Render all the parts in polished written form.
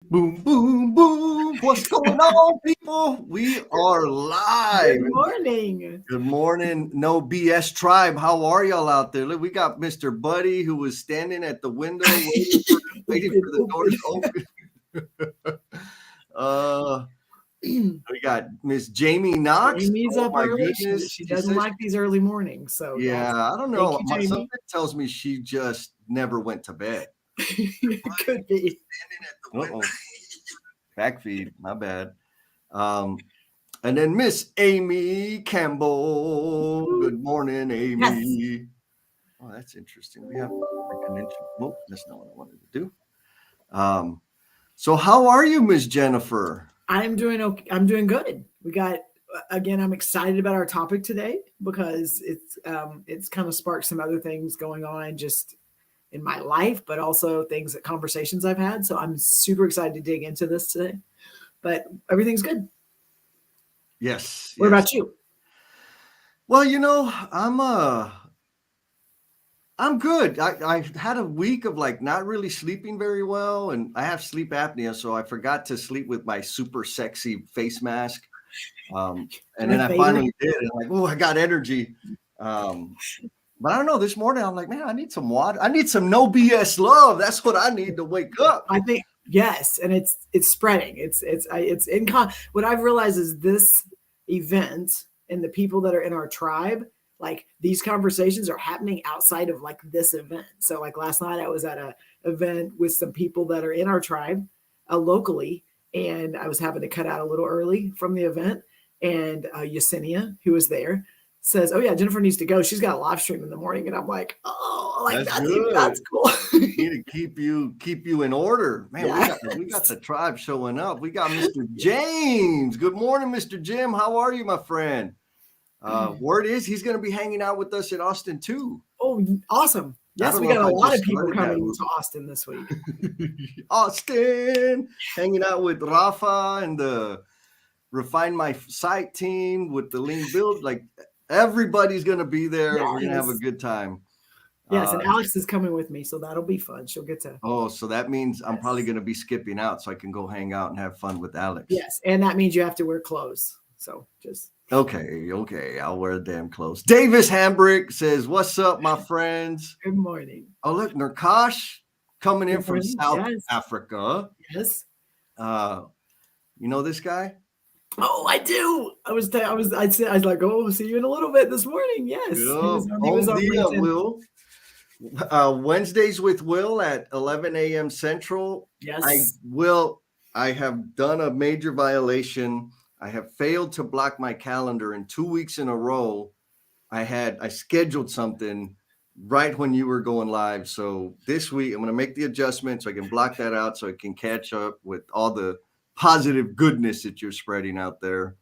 Boom, boom, boom. What's going on, people? We are live. Good morning. Good morning, No BS Tribe. How are y'all out there? Look, we got Mr. Buddy who was standing at the window waiting for the door to open. We got Miss Jamie Knox. Jamie's Oh up my early. goodness. She doesn't like these early mornings. So yeah, I don't thank know. you, Jamie. Something tells me she just never went to bed. It could be. Backfeed, my bad. And then Miss Amy Campbell. Good morning, Amy. Yes. Oh, that's interesting. We have recognition. Oh, that's not what I wanted to do. So how are you, Miss Jennifer? I'm doing okay. I'm doing good. We got again. I'm excited about our topic today because it's kind of sparked some other things going on just in my life, but also conversations I've had. So I'm super excited to dig into this today. But everything's good. Yes. What about you? Well, I'm good. I had a week of like not really sleeping very well, and I have sleep apnea, so I forgot to sleep with my super sexy face mask. And then I finally did, and I'm like, oh, I got energy. But I don't know. This morning, I'm like, man, I need some water. I need some no BS love. That's what I need to wake up. I think yes, and it's spreading. What I've realized is this event and the people that are in our tribe, like these conversations are happening outside of like this event. So like last night, I was at a event with some people that are in our tribe locally, and I was having to cut out a little early from the event. And Yesenia, who was there, says, "Oh yeah, Jennifer needs to go. She's got a live stream in the morning." And I'm like, "Oh, like that's cool." Need to keep you in order, man. Yes. We got the tribe showing up. We got Mr. James. Good morning, Mr. Jim. How are you, my friend? Word is he's going to be hanging out with us in Austin too. Oh, awesome! Yes, we got a lot of people coming to Austin this week. Austin, hanging out with Rafa and the Refine My Site team with the Lean Build. Like everybody's going to be there. Yes. We're going to have a good time. Yes, and Alex is coming with me, so that'll be fun. She'll get to. Oh, so that means I'm probably going to be skipping out so I can go hang out and have fun with Alex. Yes, and that means you have to wear clothes. So just. Okay. I'll wear damn clothes. Davis Hambrick says, "What's up, my friends?" Good morning. Oh, look, Nurkash coming in from South Africa. Yes. You know this guy? Oh, I do. I was like, oh, see you in a little bit this morning. Yes. He was on LinkedIn. Will. Wednesdays with Will at 11 a.m. Central. Yes. I have done a major violation. I have failed to block my calendar in 2 weeks in a row. I scheduled something right when you were going live. So this week I'm going to make the adjustment so I can block that out so I can catch up with all the positive goodness that you're spreading out there.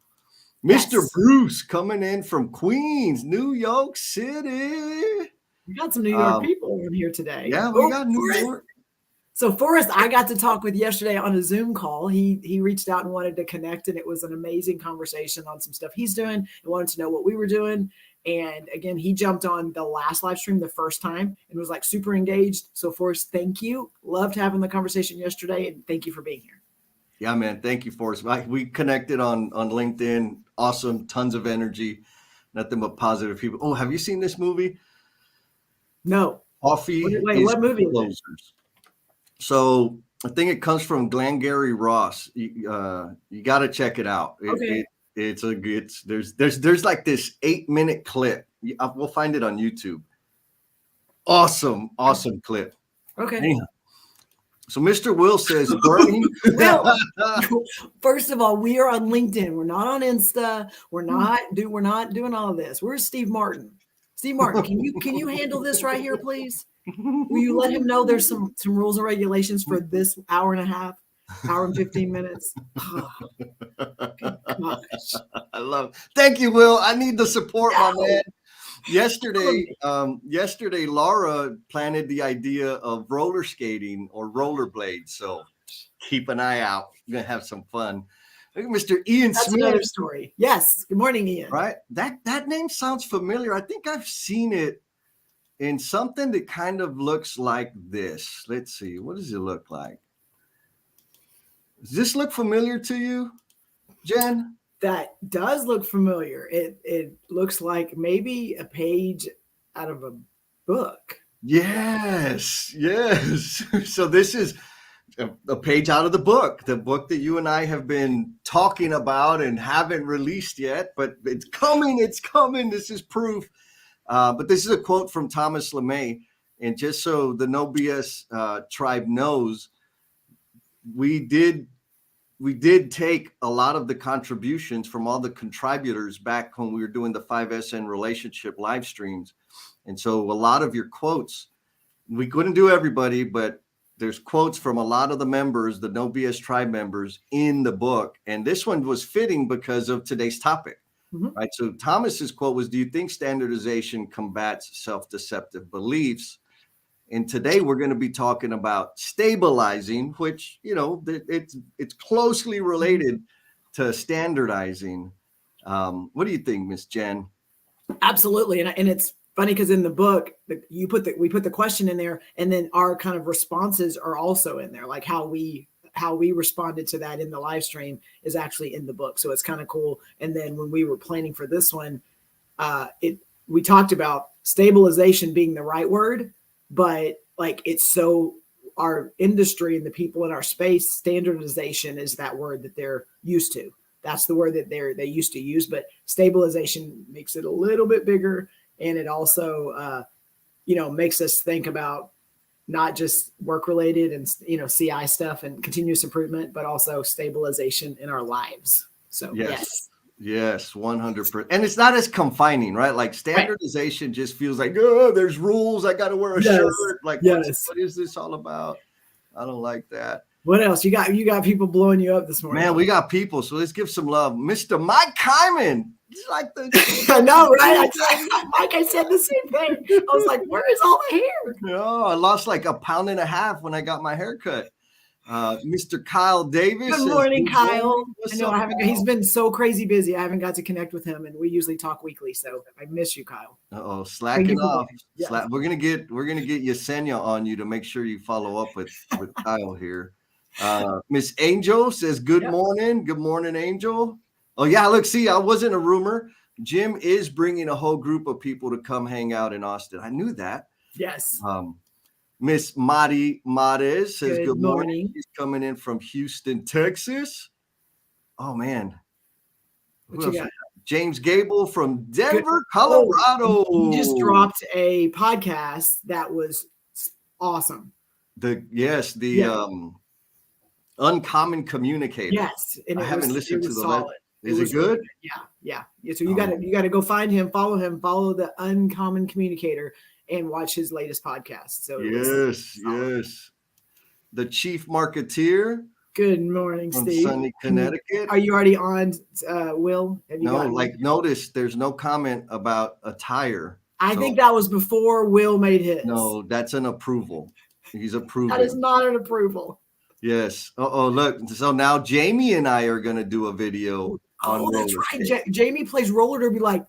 Yes. Mr. Bruce coming in from Queens, New York City. We got some New York people in here today. Yeah, we got New York. So Forrest, I got to talk with yesterday on a Zoom call. He reached out and wanted to connect, and it was an amazing conversation on some stuff he's doing and wanted to know what we were doing. And again, he jumped on the last live stream the first time and was like super engaged. So Forrest, thank you. Loved having the conversation yesterday, and thank you for being here. Yeah, man. Thank you, Forrest. We connected on LinkedIn. Awesome. Tons of energy. Nothing but positive people. Oh, have you seen this movie? No. Coffee. What movie is it? So I think it comes from Glengarry Ross. You got to check it out. Okay. There's like this 8-minute clip. We'll find it on YouTube. Awesome clip. Okay. Anyhow. So Mr. Will says, Will, first of all, we are on LinkedIn. We're not on Insta. We're not doing all of this. We're Steve Martin. Steve Martin, can you handle this right here, please? Will you let him know there's some rules and regulations for this hour and a half, hour and 15 minutes? Oh, gosh. I love it. Thank you, Will. I need the support, my man. Yesterday, Laura planted the idea of roller skating or rollerblades. So keep an eye out. We're going to have some fun. Look at Mr. Ian That's Smith. Another story. Yes. Good morning, Ian. Right. That name sounds familiar. I think I've seen it in something that kind of looks like this. Let's see. What does it look like? Does this look familiar to you, Jen? That does look familiar. It looks like maybe a page out of a book. Yes, yes. So this is a page out of the book that you and I have been talking about and haven't released yet, but it's coming. It's coming. This is proof. But this is a quote from Thomas LeMay. And just so the No BS tribe knows, we did take a lot of the contributions from all the contributors back when we were doing the 5SN relationship live streams. And so a lot of your quotes, we couldn't do everybody, but there's quotes from a lot of the members, the No BS tribe members in the book. And this one was fitting because of today's topic, right? So Thomas's quote was, do you think standardization combats self-deceptive beliefs? And today we're going to be talking about stabilizing, which, it's closely related to standardizing. What do you think, Miss Jen? Absolutely. And it's funny because in the book, we put the question in there, and then our kind of responses are also in there, like how we responded to that in the live stream is actually in the book. So it's kind of cool. And then when we were planning for this one, we talked about stabilization being the right word, but like it's so our industry and the people in our space, standardization is that word that they're used to. That's the word that they used to use, but stabilization makes it a little bit bigger. And it also, makes us think about not just work related and, CI stuff and continuous improvement, but also stabilization in our lives. So Yes, 100%. And it's not as confining, right? Like standardization just feels like, oh, there's rules. I got to wear a shirt. Like, what is this all about? I don't like that. What else? You got people blowing you up this morning. Man, we got people. So let's give some love. Mr. Mike Kyman. He's like I know, right? Mike, I said the same thing. I was like, where is all the hair? No, I lost like 1.5 pounds when I got my hair cut. Mr. Kyle Davis. Good morning, Kyle. I know he's been so crazy busy. I haven't got to connect with him, and we usually talk weekly. So I miss you, Kyle. Slacking off. Yeah. We're gonna get Yesenia on you to make sure you follow up with Kyle here. Miss Angel says good morning. Good morning, Angel. Oh yeah, look, see, I wasn't a rumor. Jim is bringing a whole group of people to come hang out in Austin. I knew that. Yes. Miss Madi Marez says good morning. She's coming in from Houston, Texas. Oh man. Who else? James Gable from Denver, Colorado. He just dropped a podcast that was awesome. The Uncommon Communicator. Yes. And I haven't listened to the solid. Is it good? Yeah. So you gotta go find him, follow follow the Uncommon Communicator, and watch his latest podcast. So yes. The Chief Marketeer. Good morning, from Steve. Sunny, Connecticut. Are you already on, Will? Notice there's no comment about attire. I think that was before Will made his. No, that's an approval. He's approving. That is not an approval. Yes. Look. So now Jamie and I are going to do a video on roller. That's right. Jamie plays roller derby like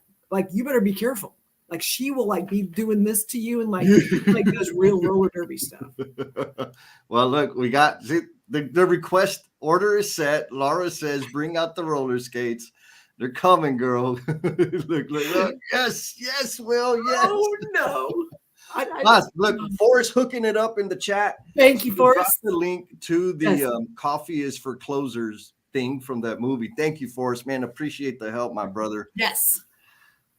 you better be careful. Like she will be doing this to you and like does real roller derby stuff. Well, look, we got the request order is set. Laura says, bring out the roller skates. They're coming, girl. look. Yes, Will. Yes. Oh no. Look, Forrest hooking it up in the chat. Thank you, Forrest. The link to the Coffee is for Closers thing from that movie. Thank you, Forrest. Man, appreciate the help, my brother. Yes.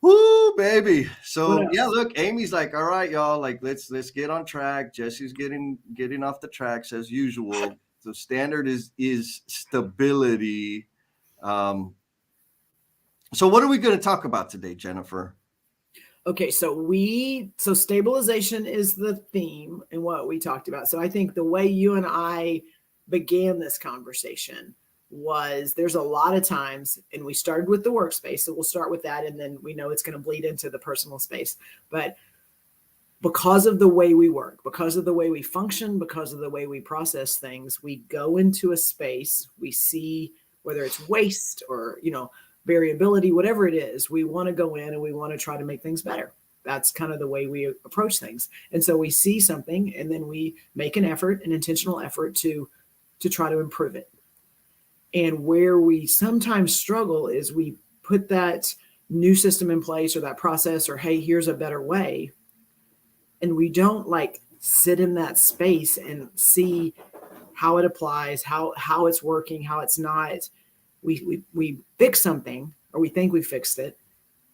Woo, baby. So look, Amy's like, all right, y'all, like let's get on track. Jesse's getting off the tracks as usual. The standard is stability. So what are we going to talk about today, Jennifer? Okay, so stabilization is the theme and what we talked about. So I think the way you and I began this conversation was there's a lot of times, and we started with the workspace, so we'll start with that, and then we know it's going to bleed into the personal space. But because of the way we work, because of the way we function, because of the way we process things, we go into a space, we see whether it's waste or, variability, whatever it is, we want to go in and we want to try to make things better. That's kind of the way we approach things. And so we see something and then we make an intentional effort to try to improve it. And where we sometimes struggle is we put that new system in place or that process, or hey, here's a better way. And we don't like sit in that space and see how it applies, how it's working, how it's not. We fix something, or we think we fixed it,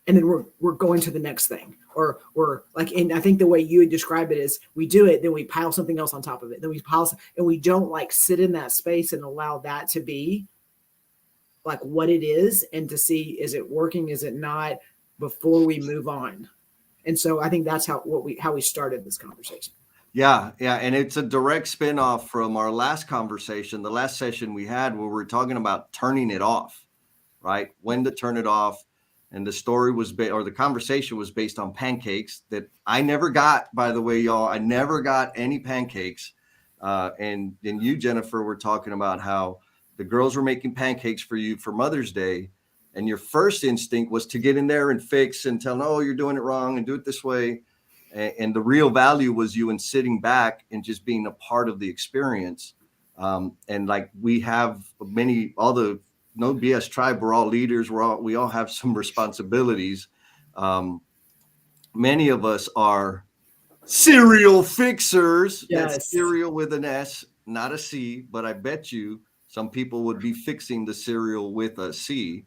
and then we're going to the next thing, or we're like, and I think the way you would describe it is we do it, then we pile something else on top of it, then we pile, and we don't like sit in that space and allow that to be like what it is, and to see, is it working, is it not, before we move on. And so I think that's how we started this conversation. Yeah, and it's a direct spin-off from our last conversation, the last session we had, where we're talking about turning it off, right? When to turn it off. And the story was or the conversation was based on pancakes that I never got, by the way, y'all. I never got any pancakes. And you, Jennifer, were talking about how the girls were making pancakes for you for Mother's Day. And your first instinct was to get in there and fix and tell them, oh, you're doing it wrong and do it this way. And the real value was you in sitting back and just being a part of the experience. And like we have all the No BS tribe, we're all leaders. We all have some responsibilities. Many of us are serial fixers. Yes. That's cereal with an S, not a C, but I bet you some people would be fixing the cereal with a C.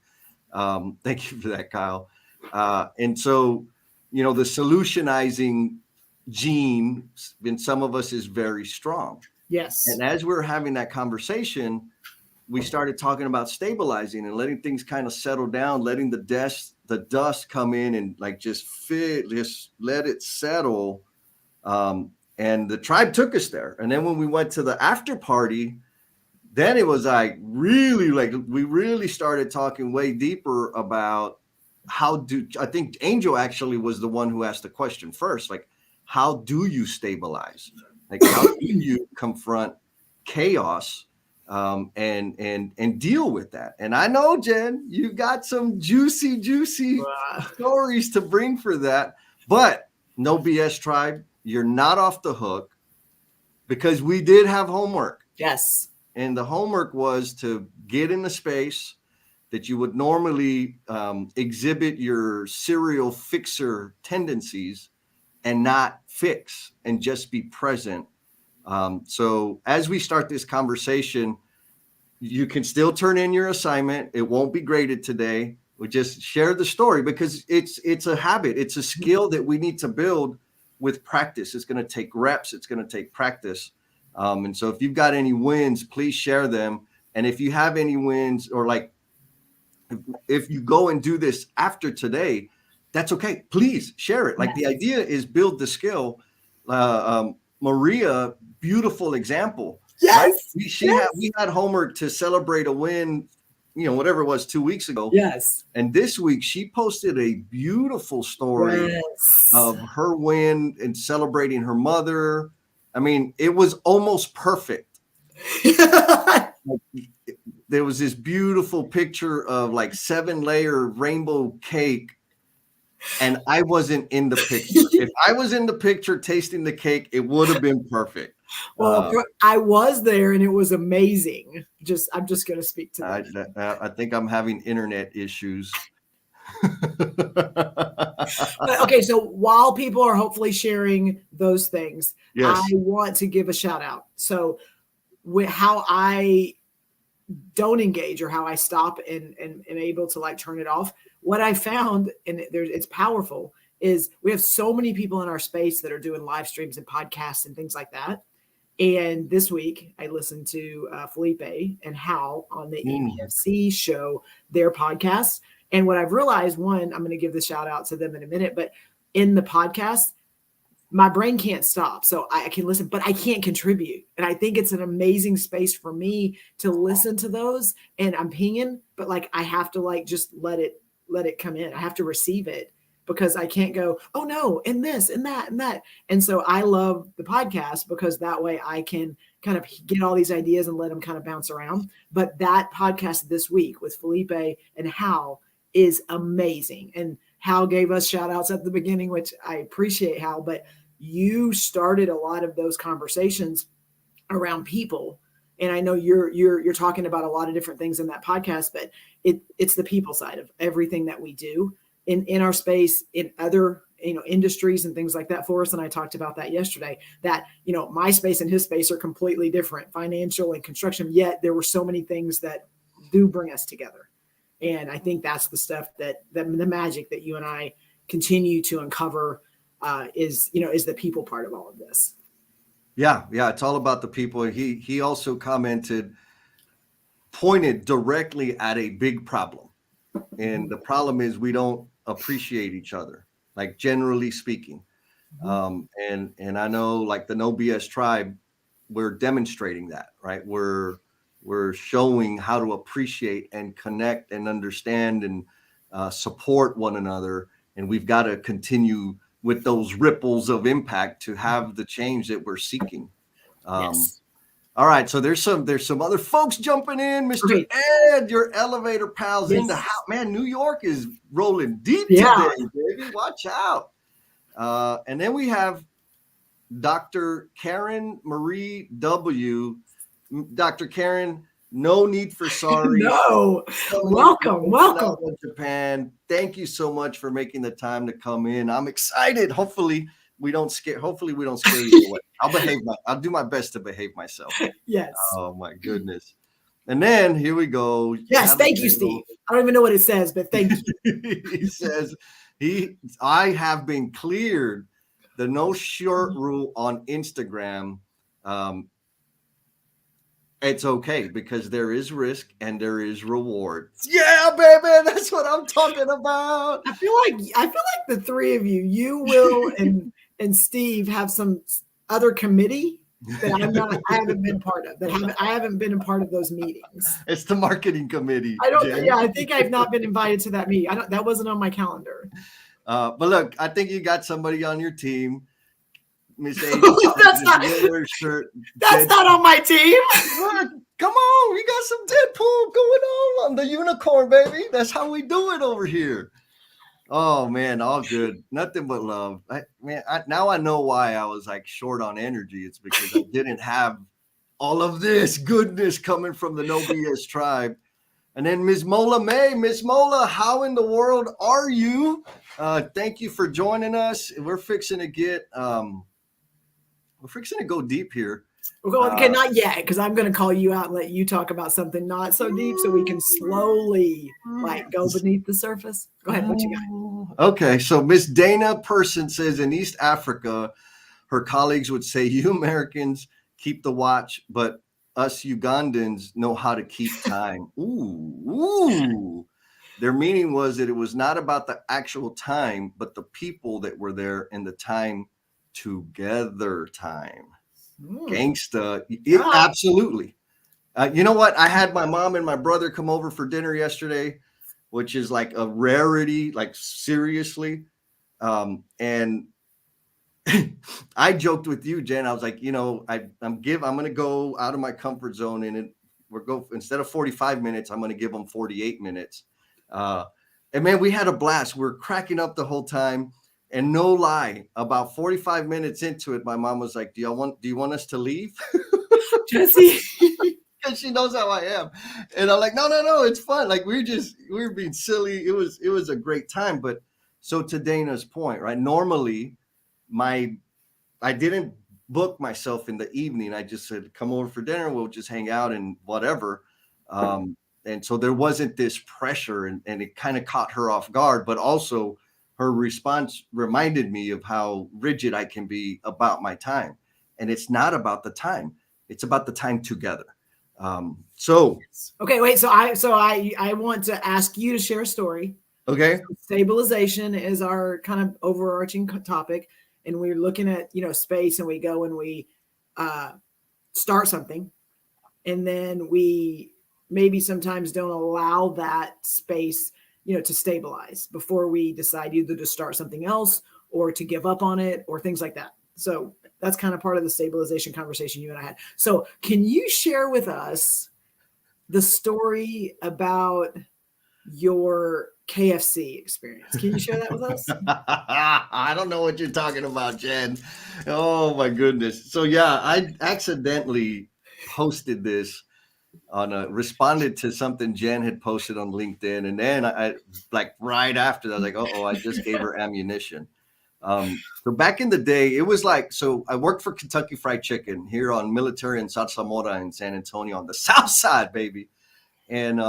Thank you for that, Kyle. And so, the solutionizing gene in some of us is very strong. Yes. And as we're having that conversation, we started talking about stabilizing and letting things kind of settle down, letting the dust come in and like just let it settle. And the tribe took us there. And then when we went to the after party, then it was like we really started talking way deeper about I think Angel actually was the one who asked the question first, like, how do you stabilize? Like, how do you confront chaos and deal with that? And I know, Jen, you got some juicy stories to bring for that, but No BS tribe, you're not off the hook, because we did have homework. Yes. And the homework was to get in the space that you would normally exhibit your serial fixer tendencies and not fix, and just be present. So as we start this conversation, you can still turn in your assignment. It won't be graded today. We just share the story because it's a habit. It's a skill that we need to build with practice. It's going to take reps. It's going to take practice. And so if you've got any wins, please share them. And if you have any wins, or like if you go and do this after today, that's okay. Please share it. Like, the idea is build the skill. Maria, beautiful example. Yes. Right? We had homework to celebrate a win, whatever it was 2 weeks ago. Yes. And this week she posted a beautiful story of her win and celebrating her mother. I mean, it was almost perfect. There was this beautiful picture of like 7-layer rainbow cake, and I wasn't in the picture. If I was in the picture tasting the cake, it would have been perfect. Well, I was there and it was amazing. I'm just going to speak to that. I think I'm having internet issues. But, okay, so while people are hopefully sharing those things, yes, I want to give a shout out. So how I don't engage, or how I stop and am able to like turn it off. What I found, and it's powerful, is we have so many people in our space that are doing live streams and podcasts and things like that. And this week I listened to Felipe and Hal on the EBFC show, their podcast. And what I've realized, one, I'm going to give the shout out to them in a minute, but in the podcast, my brain can't stop. So I can listen, but I can't contribute. And I think it's an amazing space for me to listen to those. And I'm pinging, but like, I have to like, just let it come in. I have to receive it, because I can't go, oh no, and this and that and that. And so I love the podcast, because that way I can kind of get all these ideas and let them kind of bounce around. But that podcast this week with Felipe and Hal is amazing. And Hal gave us shout outs at the beginning, which I appreciate, Hal, but you started a lot of those conversations around people And I know you're talking about a lot of different things in that podcast, but it's the people side of everything that we do in our space, in other industries and things like that. Forrest and I talked about that yesterday, that my space and his space are completely different, financial and construction, yet there were so many things that do bring us together. And I think that's the stuff that the magic that you and I continue to uncover is the people part of all of this. Yeah, it's all about the people. He also pointed directly at a big problem. And the problem is we don't appreciate each other, like generally speaking. And I know, like the NoBStribe, we're demonstrating that, right? We're showing how to appreciate and connect and understand and support one another. And we've got to continue with those ripples of impact to have the change that we're seeking. Yes. All right, so there's some other folks jumping in. Mr. Great. Ed, your elevator pals in the house. Man, New York is rolling deep Yeah. today, baby. Watch out. And then we have Dr. Karen Marie W. Dr. Karen, no need for sorry. No. Welcome. Japan. Thank you so much for making the time to come in. I'm excited. Hopefully we don't scare you away. I'll do my best to behave myself. Yes. Oh my goodness. And then here we go. Yes, thank you, Steve. I don't even know what it says, but thank you. He says I have been cleared the no short rule on Instagram. It's okay because there is risk and there is reward. Yeah, baby, that's what I'm talking about. I feel like the three of you, Will, and Steve have some other committee that I haven't been part of. I haven't been a part of those meetings. It's the marketing committee. I think I've not been invited to that meeting. That wasn't on my calendar. But look, I think you got somebody on your team. Miss A. That's not on my team. Come on, we got some Deadpool going on the unicorn, baby. That's how we do it over here. Oh man, all good. Nothing but love. Now I know why I was like short on energy. It's because I didn't have all of this goodness coming from the NoBStribe. And then Ms. Mola May. Ms. Mola, how in the world are you? Thank you for joining us. We're fixing to go deep here. Okay, not yet, because I'm going to call you out and let you talk about something not so deep so we can slowly go beneath the surface. Go ahead, what you got? Okay, so Miss Dana Person says in East Africa, her colleagues would say, you Americans keep the watch, but us Ugandans know how to keep time. Ooh. Their meaning was that it was not about the actual time, but the people that were there and the time together time. Gangsta. Absolutely. You know what? I had my mom and my brother come over for dinner yesterday, which is like a rarity, like seriously. And I joked with you, Jen. I was like, I'm going to go out of my comfort zone and instead of 45 minutes, I'm going to give them 48 minutes. And man, we had a blast. We're cracking up the whole time. And no lie, about 45 minutes into it, my mom was like, do you want us to leave? Jesse. Because she knows how I am. And I'm like, no, it's fun. Like we were being silly. It was a great time. But so to Dana's point, right? Normally I didn't book myself in the evening. I just said, come over for dinner. We'll just hang out and whatever. And so there wasn't this pressure and it kind of caught her off guard, but also her response reminded me of how rigid I can be about my time. And it's not about the time. It's about the time together. Okay, wait. So I want to ask you to share a story. Okay. So stabilization is our kind of overarching topic. And we're looking at, space, and we go and we start something. And then we maybe sometimes don't allow that space to stabilize before we decide either to start something else or to give up on it or things like that. So that's kind of part of the stabilization conversation you and I had. So can you share with us the story about your KFC experience? Can you share that with us? I don't know what you're talking about, Jen. Oh my goodness. So yeah, I accidentally posted this responded to something Jen had posted on LinkedIn. And then I like right after that, I was like, oh, I just gave her ammunition. So back in the day, it was like, so I worked for Kentucky Fried Chicken here on Military and Salsamora in San Antonio on the South Side, baby. And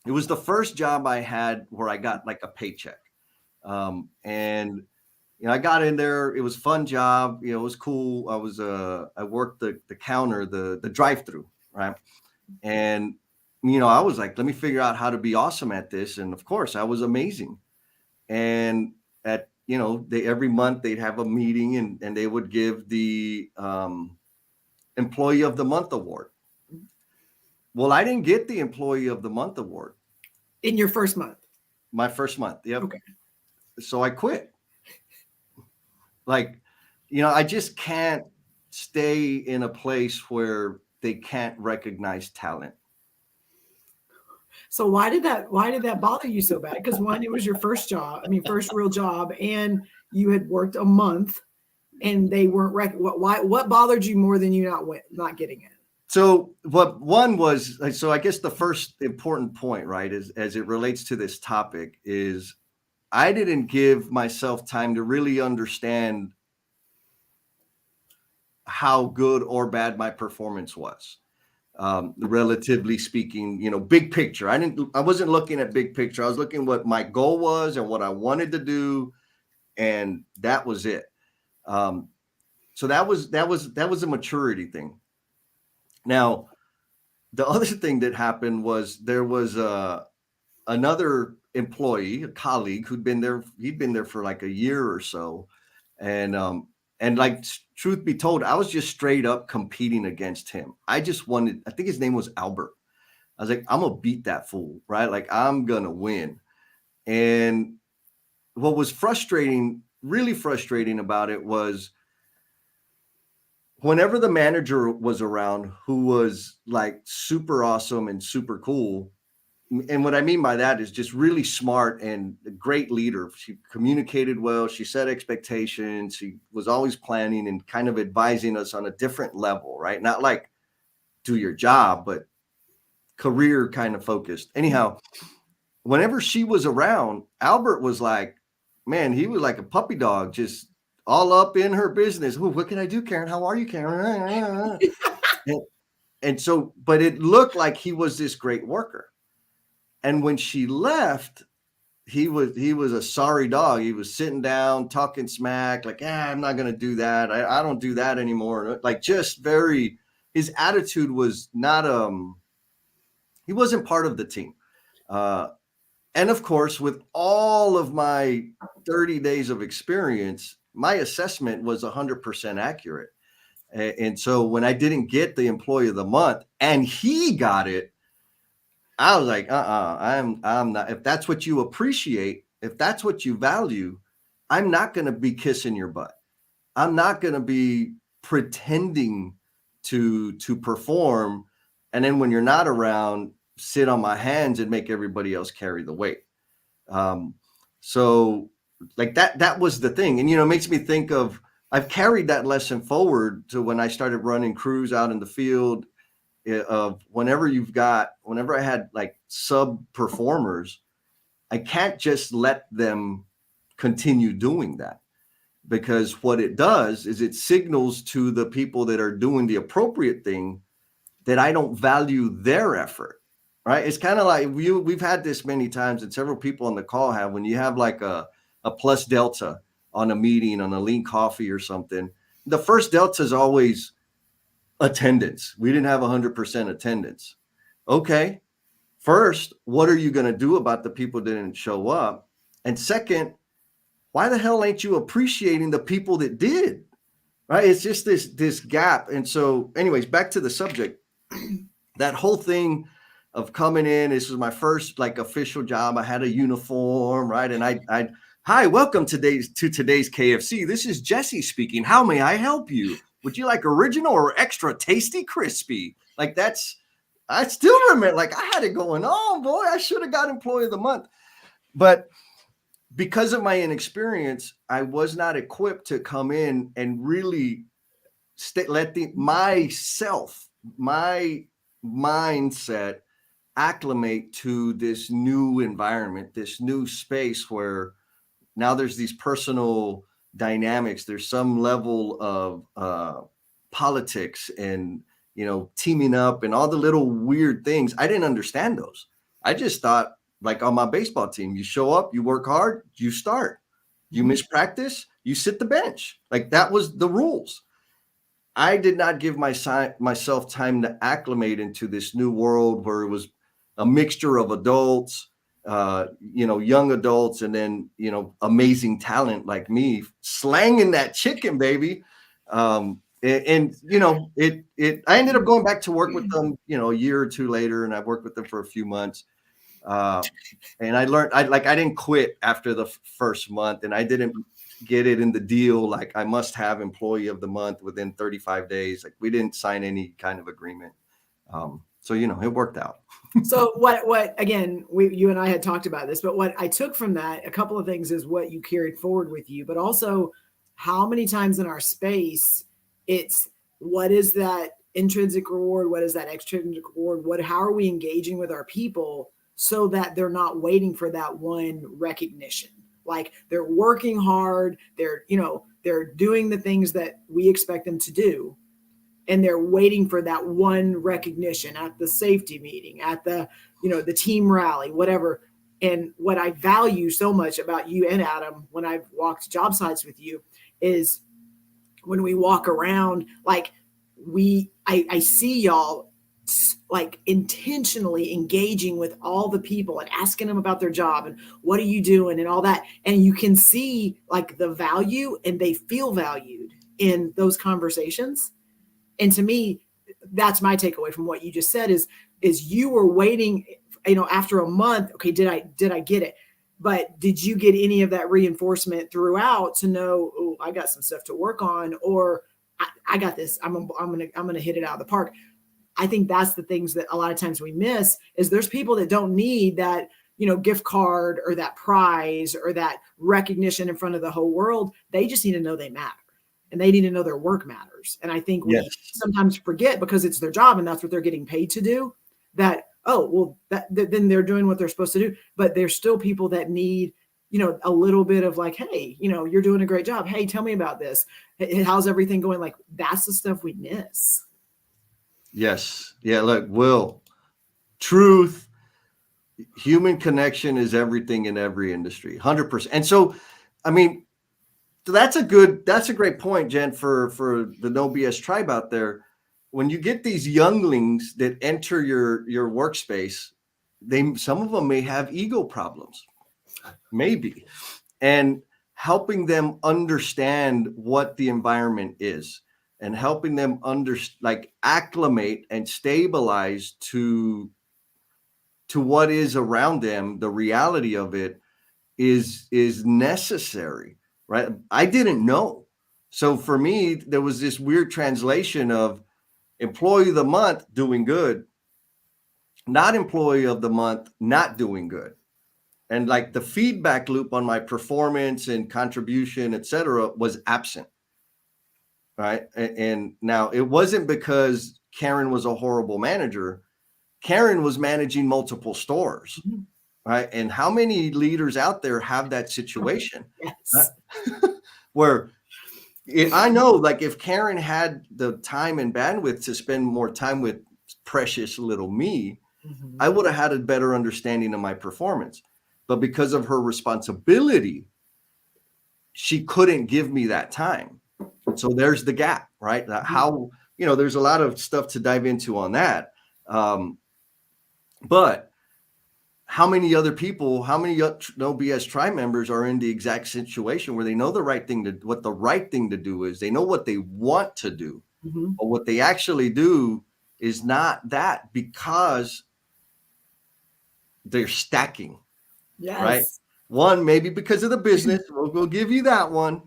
it was the first job I had where I got like a paycheck. And I got in there. It was a fun job. It was cool. I worked the counter, the drive-through, right? And I was like, let me figure out how to be awesome at this. And of course, I was amazing. And at they every month they'd have a meeting and they would give the Employee of the Month award. Well, I didn't get the Employee of the Month award in your first month. My first month. Yep. Okay. So I quit. Like, I just can't stay in a place where they can't recognize talent. So why did that bother you so bad? Because one, it was your first job. I mean, first real job, and you had worked a month, and they weren't what bothered you more than you not getting it? So what one was, so I guess the first important point, right, is as it relates to this topic is I didn't give myself time to really understand how good or bad my performance was. Relatively speaking, big picture. I wasn't looking at big picture. I was looking what my goal was and what I wanted to do. And that was it. So that was a maturity thing. Now, the other thing that happened was there was another employee, a colleague he'd been there for like a year or so. And like, truth be told, I was just straight up competing against him. I think his name was Albert. I was like, I'm going to beat that fool, right? Like, I'm going to win. And what was really frustrating about it was whenever the manager was around, who was like super awesome and super cool. And what I mean by that is just really smart and a great leader. She communicated well. She set expectations. She was always planning and kind of advising us on a different level, right? Not like do your job, but career kind of focused. Anyhow, whenever she was around, Albert was like, man, he was like a puppy dog, just all up in her business. Ooh, what can I do, Karen? How are you, Karen? and so, but it looked like he was this great worker. And when she left, he was a sorry dog. He was sitting down, talking smack, like, I'm not going to do that. I don't do that anymore. Like, just his attitude was not, he wasn't part of the team. And of course, with all of my 30 days of experience, my assessment was 100% accurate. And so when I didn't get the Employee of the Month and he got it, I was like, I'm not. If that's what you appreciate, if that's what you value, I'm not going to be kissing your butt. I'm not going to be pretending to perform. And then when you're not around, sit on my hands and make everybody else carry the weight. So like that was the thing. And, it makes me think of, I've carried that lesson forward to when I started running crews out in the field. Of whenever I had like sub performers, I can't just let them continue doing that, because what it does is it signals to the people that are doing the appropriate thing that I don't value their effort, right? It's kind of like we've had this many times, and several people on the call have, when you have like a plus delta on a meeting, on a lean coffee or something, the first delta is always attendance. We didn't have 100% attendance. Okay. First, what are you going to do about the people that didn't show up? And second, why the hell ain't you appreciating the people that did? Right? It's just this gap. And so anyways, back to the subject, that whole thing of coming in, this was my first like official job. I had a uniform, right? And I hi, welcome to today's KFC. This is Jesse speaking. How may I help you? Would you like original or extra tasty crispy? Like I still remember, like I had it going on, boy, I should have got Employee of the Month. But because of my inexperience, I was not equipped to come in and really let myself my mindset acclimate to this new environment, this new space where now there's these personal dynamics. There's some level of politics and, teaming up and all the little weird things. I didn't understand those. I just thought, like on my baseball team, you show up, you work hard, you start. You miss practice, you sit the bench. Like that was the rules. I did not give myself time to acclimate into this new world where it was a mixture of adults, young adults, and then, amazing talent like me slanging that chicken, baby. I ended up going back to work with them, a year or two later, and I worked with them for a few months. And I learned, I didn't quit after the first month, and I didn't get it in the deal. Like I must have employee of the month within 35 days. Like we didn't sign any kind of agreement. So, it worked out. So what again, you and I had talked about this, but what I took from that, a couple of things is what you carried forward with you, but also how many times in our space it's what is that intrinsic reward? What is that extrinsic reward? How are we engaging with our people so that they're not waiting for that one recognition? Like they're working hard, they're doing the things that we expect them to do, and they're waiting for that one recognition at the safety meeting, at the the team rally, whatever. And what I value so much about you and Adam when I've walked job sites with you is when we walk around, like I see y'all like intentionally engaging with all the people and asking them about their job and what are you doing and all that. And you can see like the value, and they feel valued in those conversations. And to me, that's my takeaway from what you just said is you were waiting, after a month. Okay, did I get it? But did you get any of that reinforcement throughout to know, oh, I got some stuff to work on, or I got this. I'm gonna hit it out of the park. I think that's the things that a lot of times we miss is there's people that don't need that, gift card or that prize or that recognition in front of the whole world. They just need to know they matter, and they need to know their work matters. And I think we sometimes forget, because it's their job and that's what they're getting paid to do, that, oh, well, then they're doing what they're supposed to do. But there's still people that need, a little bit of like, hey, you're doing a great job. Hey, tell me about this. How's everything going? Like that's the stuff we miss. Yes. Yeah. Look, Will, truth, human connection is everything in every industry, 100%. And so, I mean, that's a great point, Jen, for the No BS tribe out there. When you get these younglings that enter your workspace, some of them may have ego problems, maybe, and helping them understand what the environment is and helping them acclimate and stabilize to what is around them, the reality of it is necessary, right? I didn't know. So for me, there was this weird translation of employee of the month doing good, not employee of the month not doing good. And like the feedback loop on my performance and contribution, et cetera, was absent. Right. And now it wasn't because Karen was a horrible manager. Karen was managing multiple stores. Mm-hmm. Right. And how many leaders out there have that situation? Yes. Where I know, like, if Karen had the time and bandwidth to spend more time with precious little me, mm-hmm. I would have had a better understanding of my performance. But because of her responsibility, she couldn't give me that time. So there's the gap, right? Mm-hmm. How, there's a lot of stuff to dive into on that. But how many other people, how many No BS tribe members are in the exact situation where they know what the right thing to do is? They know what they want to do, mm-hmm. but what they actually do is not that, because they're stacking. Yes. Right. One, maybe because of the business, we'll give you that one.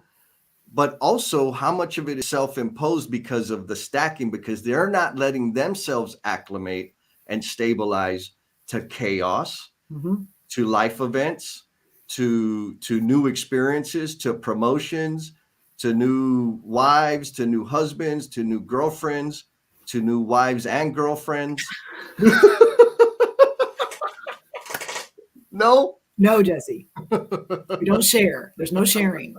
But also how much of it is self-imposed because of the stacking, because they're not letting themselves acclimate and stabilize to chaos, mm-hmm. to life events, to new experiences, to promotions, to new wives, to new husbands, to new girlfriends, to new wives and girlfriends. No? No, Jesse. We don't share. There's no sharing.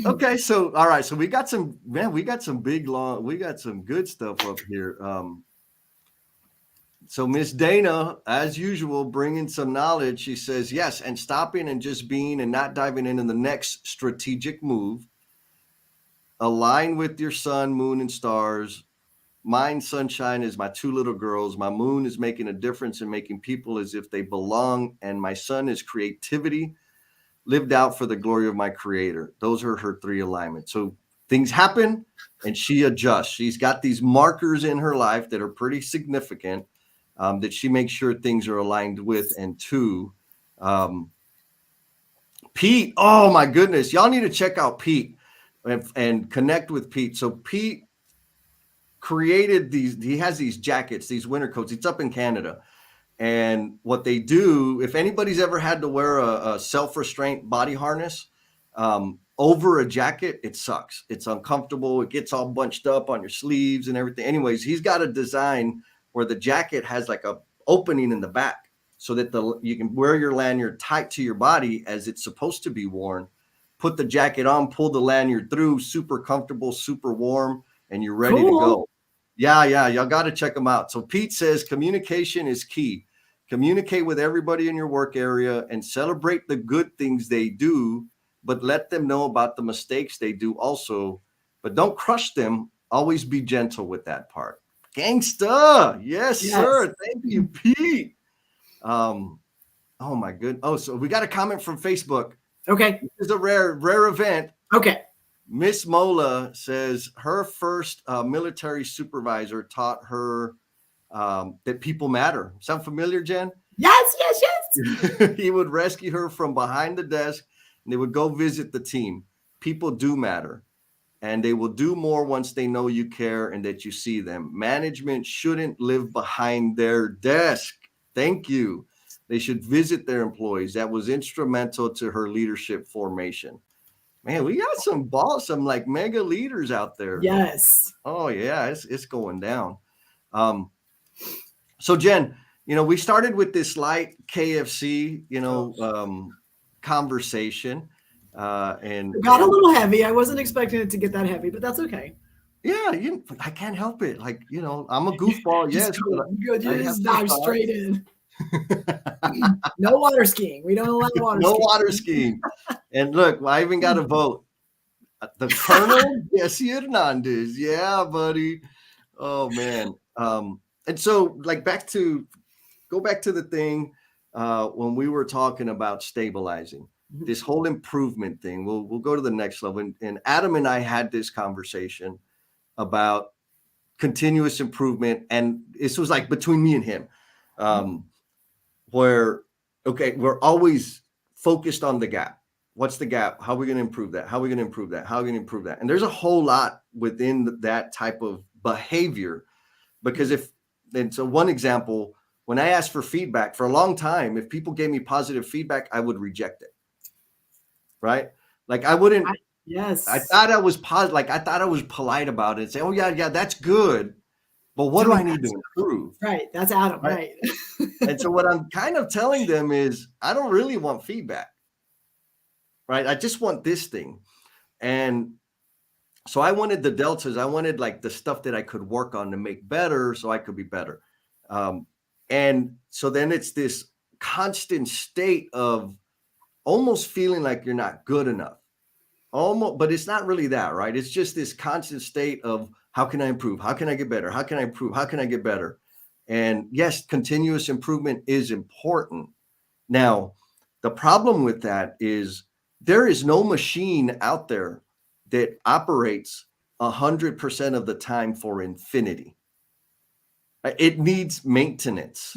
Okay, so all right, so we got some good stuff up here. So Miss Dana, as usual, bringing some knowledge. She says, yes, and stopping and just being and not diving into the next strategic move. Align with your sun, moon, and stars. Mine, sunshine, is my two little girls. My moon is making a difference and making people as if they belong. And my sun is creativity lived out for the glory of my creator. Those are her 3 alignments. So things happen and she adjusts. She's got these markers in her life that are pretty significant, that she makes sure things are aligned with and to. Pete, oh my goodness, y'all need to check out Pete and connect with Pete. So Pete created he has these jackets, these winter coats. It's up in Canada. And what they do, if anybody's ever had to wear a self-restraint body harness over a jacket, it sucks. It's uncomfortable. It gets all bunched up on your sleeves and everything. Anyways, he's got a design where the jacket has like a opening in the back so that you can wear your lanyard tight to your body as it's supposed to be worn. Put the jacket on, pull the lanyard through, super comfortable, super warm, and you're ready to go. Yeah, y'all got to check them out. So Pete says communication is key. Communicate with everybody in your work area and celebrate the good things they do, but let them know about the mistakes they do also. But don't crush them. Always be gentle with that part. Gangsta. Yes, sir. Thank you, Pete. Oh my goodness. Oh, so we got a comment from Facebook. Okay. This is a rare event. Okay. Miss Mola says her first military supervisor taught her that people matter. Sound familiar, Jen? Yes. He would rescue her from behind the desk and they would go visit the team. People do matter and they will do more once they know you care and that you see them. Management shouldn't live behind their desk. Thank you. They should visit their employees. That was instrumental to her leadership formation. Man, we got some like mega leaders out there. Yes. Oh yeah, it's going down. So Jen, we started with this light KFC, conversation, and it got a little heavy. I wasn't expecting it to get that heavy, but that's okay. Yeah, I can't help it. Like, I'm a goofball. Yes, you just dive straight in. No water skiing. We don't allow water skiing. And look, I even got a vote. The Colonel Jesse Hernandez. Yeah, buddy. Oh man. And so like go back to the thing when we were talking about stabilizing this whole improvement thing. We'll go to the next level. And Adam and I had this conversation about continuous improvement. And this was like between me and him, where, okay, we're always focused on the gap. What's the gap? How are we going to improve that? How are we going to improve that? How are we going to improve that? And there's a whole lot within that type of behavior, because so one example, when I asked for feedback for a long time, if people gave me positive feedback, I would reject it. Right? Like I wouldn't. Yes. I thought I was positive. Like I thought I was polite about it and say, oh yeah, that's good. But what do I need to improve? Right. That's Adam. Right. And so what I'm kind of telling them is I don't really want feedback. Right. I just want this thing. And so I wanted the deltas. I wanted like the stuff that I could work on to make better so I could be better. And so then it's this constant state of almost feeling like you're not good enough. Almost, but it's not really that, right? It's just this constant state of how can I improve? How can I get better? How can I improve? How can I get better? And yes, continuous improvement is important. Now, the problem with that is there is no machine out there that operates 100% of the time for infinity. It needs maintenance,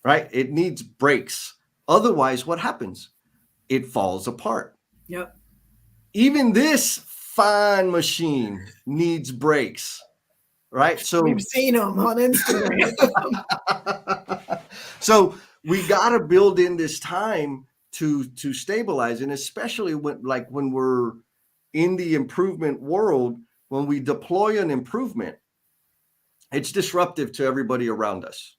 right? It needs breaks. Otherwise, what happens? It falls apart. Yep. Even this fine machine needs breaks, right? So we've seen them on Instagram. So we got to build in this time to stabilize, and especially when we're in the improvement world, when we deploy an improvement, it's disruptive to everybody around us.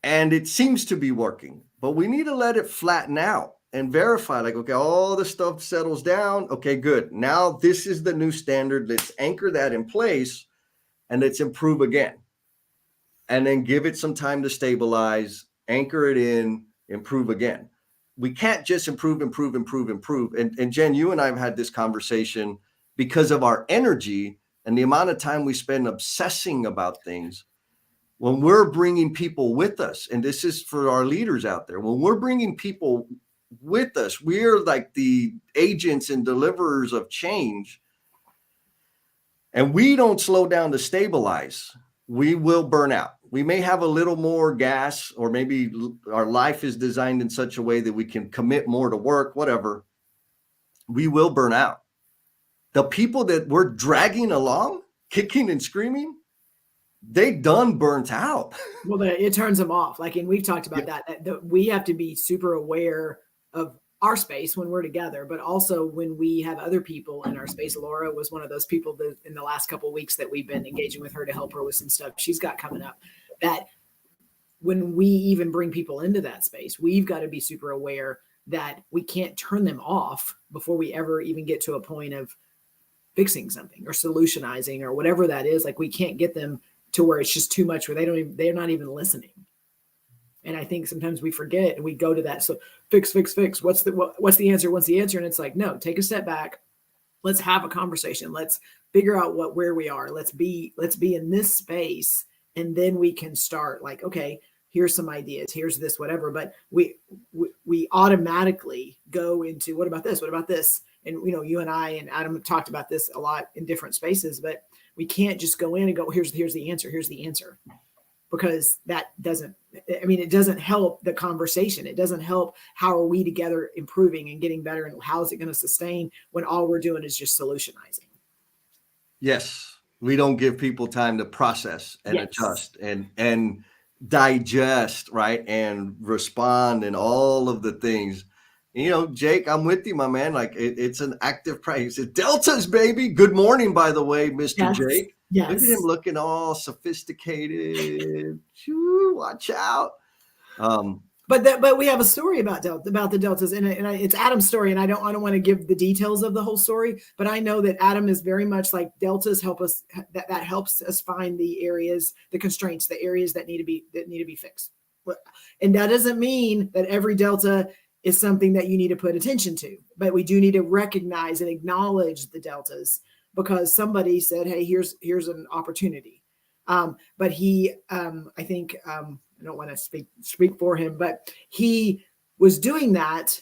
And it seems to be working, but we need to let it flatten out and verify, like, okay, all the stuff settles down. Okay, good. Now this is the new standard. Let's anchor that in place and let's improve again. And then give it some time to stabilize, anchor it in, improve again. We can't just improve. And Jen, you and I have had this conversation because of our energy and the amount of time we spend obsessing about things. When we're bringing people with us, and this is for our leaders out there, when we're bringing people with us, we're like the agents and deliverers of change, and we don't slow down to stabilize, we will burn out. We may have a little more gas, or maybe our life is designed in such a way that we can commit more to work, whatever. We will burn out. The people that we're dragging along, kicking and screaming, they done burnt out. Well, it turns them off. Like, and we've talked about that we have to be super aware of our space when we're together, but also when we have other people in our space. Laura was one of those people that in the last couple of weeks that we've been engaging with her to help her with some stuff she's got coming up, that when we even bring people into that space, we've got to be super aware that we can't turn them off before we ever even get to a point of fixing something or solutionizing or whatever that is. Like, we can't get them to where it's just too much, where they're not even listening. And I think sometimes we forget and we go to that. So fix. What's the answer? What's the answer? And it's like, no, take a step back. Let's have a conversation. Let's figure out where we are. Let's be in this space. And then we can start, like, okay, here's some ideas. Here's this, whatever. But we automatically go into, what about this? What about this? And, you and I and Adam have talked about this a lot in different spaces, but we can't just go in and go, here's the answer. Here's the answer. Because that doesn't help the conversation. It doesn't help how are we together improving and getting better, and how is it going to sustain when all we're doing is just solutionizing. Yes. We don't give people time to process and adjust and digest, right? And respond and all of the things. Jake, I'm with you, my man. Like, it's an active practice. It's Deltas, baby. Good morning, by the way, Mr. Jake. Yes. Look at him looking all sophisticated. Watch out. But we have a story about the Deltas, and it's Adam's story, and I don't want to give the details of the whole story, but I know that Adam is very much like, Deltas help us. That helps us find the areas, the constraints, the areas that need to be fixed. And that doesn't mean that every Delta is something that you need to put attention to, but we do need to recognize and acknowledge the Deltas, because somebody said, hey, here's an opportunity. But he, I think, I don't want to speak for him, but he was doing that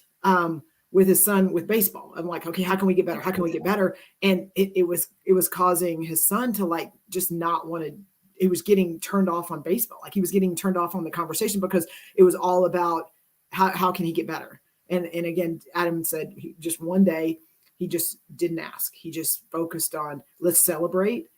with his son with baseball. I'm like, okay, how can we get better? How can we get better? And it was causing his son to, like, just not want to. He was getting turned off on baseball. Like, he was getting turned off on the conversation because it was all about how can he get better. And again, Adam said just one day he just didn't ask. He just focused on, let's celebrate.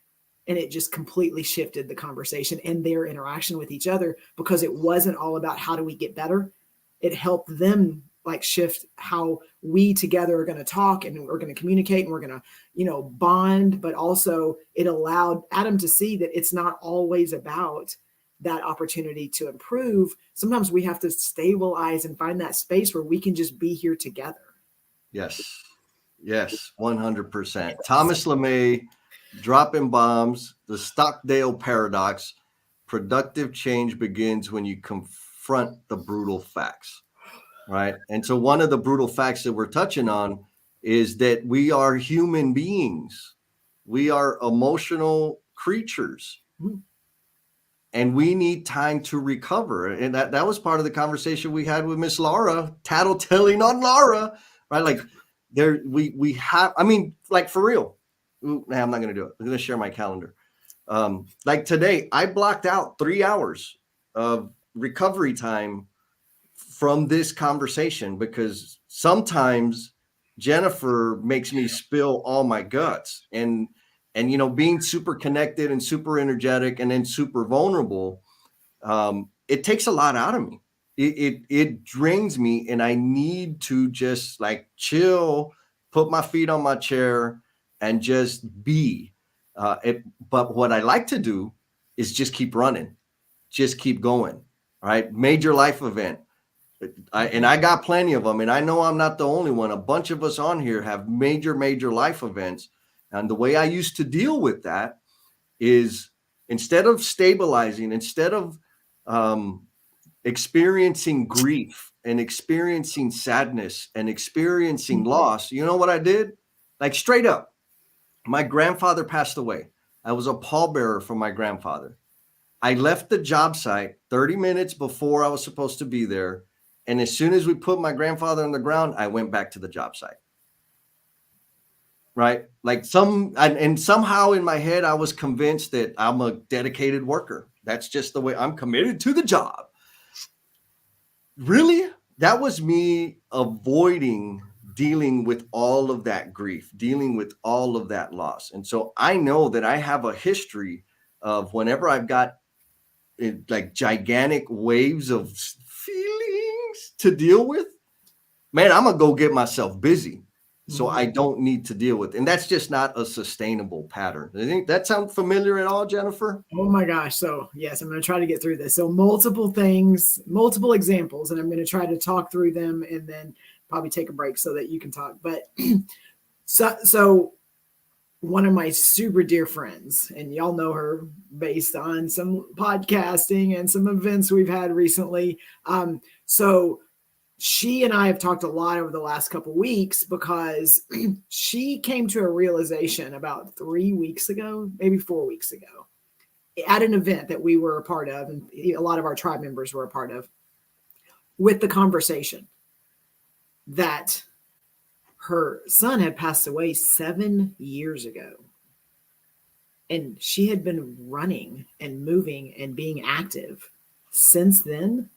And it just completely shifted the conversation and their interaction with each other, because it wasn't all about how do we get better. It helped them, like, shift how we together are going to talk, and we're going to communicate, and we're going to, bond. But also it allowed Adam to see that it's not always about that opportunity to improve. Sometimes we have to stabilize and find that space where we can just be here together. Yes, 100%. Thomas LeMay, dropping bombs, the Stockdale paradox. Productive change begins when you confront the brutal facts, right? And so one of the brutal facts that we're touching on is that we are human beings. We are emotional creatures. Mm-hmm. And we need time to recover. And that was part of the conversation we had with Miss Laura, tattletelling on Laura, right? Like, we have, I mean, like, for real. I'm not going to do it. I'm going to share my calendar. Like today, I blocked out 3 hours of recovery time from this conversation, because sometimes Jennifer makes me spill all my guts, and being super connected and super energetic and then super vulnerable, it takes a lot out of me. It drains me, and I need to just, like, chill, put my feet on my chair, and just be. But what I like to do is just keep running, just keep going. All right. Major life event. And I got plenty of them. And I know I'm not the only one. A bunch of us on here have major life events. And the way I used to deal with that is, instead of stabilizing, instead of experiencing grief and experiencing sadness and experiencing loss, you know what I did? Like, straight up, my grandfather passed away. I was a pallbearer for my grandfather. I left the job site 30 minutes before I was supposed to be there. And as soon as we put my grandfather on the ground, I went back to the job site. Right? Like, and somehow in my head, I was convinced that I'm a dedicated worker. That's just the way I'm committed to the job. Really? That was me avoiding dealing with all of that grief, dealing with all of that loss. And so I know that I have a history of, whenever I've got like gigantic waves of feelings to deal with, man, I'm gonna go get myself busy so I don't need to deal with. And that's just not a sustainable pattern. I think that sound familiar at all, Jennifer? Oh my gosh. So yes, I'm going to try to get through this. So multiple things, multiple examples, and I'm going to try to talk through them and then probably take a break so that you can talk. But so one of my super dear friends, and y'all know her based on some podcasting and some events we've had recently. So she and I have talked a lot over the last couple of weeks, because she came to a realization about 3 weeks ago, maybe 4 weeks ago, at an event that we were a part of, and a lot of our tribe members were a part of, with the conversation that her son had passed away 7 years ago. And she had been running and moving and being active since then,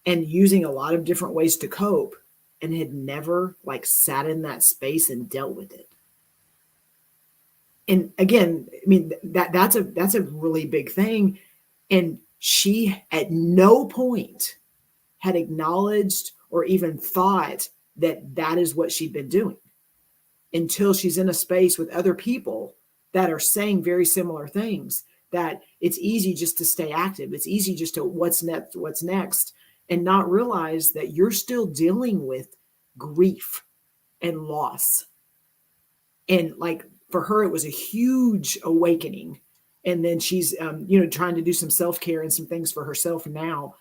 and using a lot of different ways to cope, and had never like sat in that space and dealt with it. And again, I mean, that's a really big thing. And she at no point had acknowledged or even thought that that is what she'd been doing, until she's in a space with other people that are saying very similar things, that it's easy just to stay active. It's easy just to what's next, and not realize that you're still dealing with grief and loss. And like, for her, it was a huge awakening. And then she's, trying to do some self-care and some things for herself now,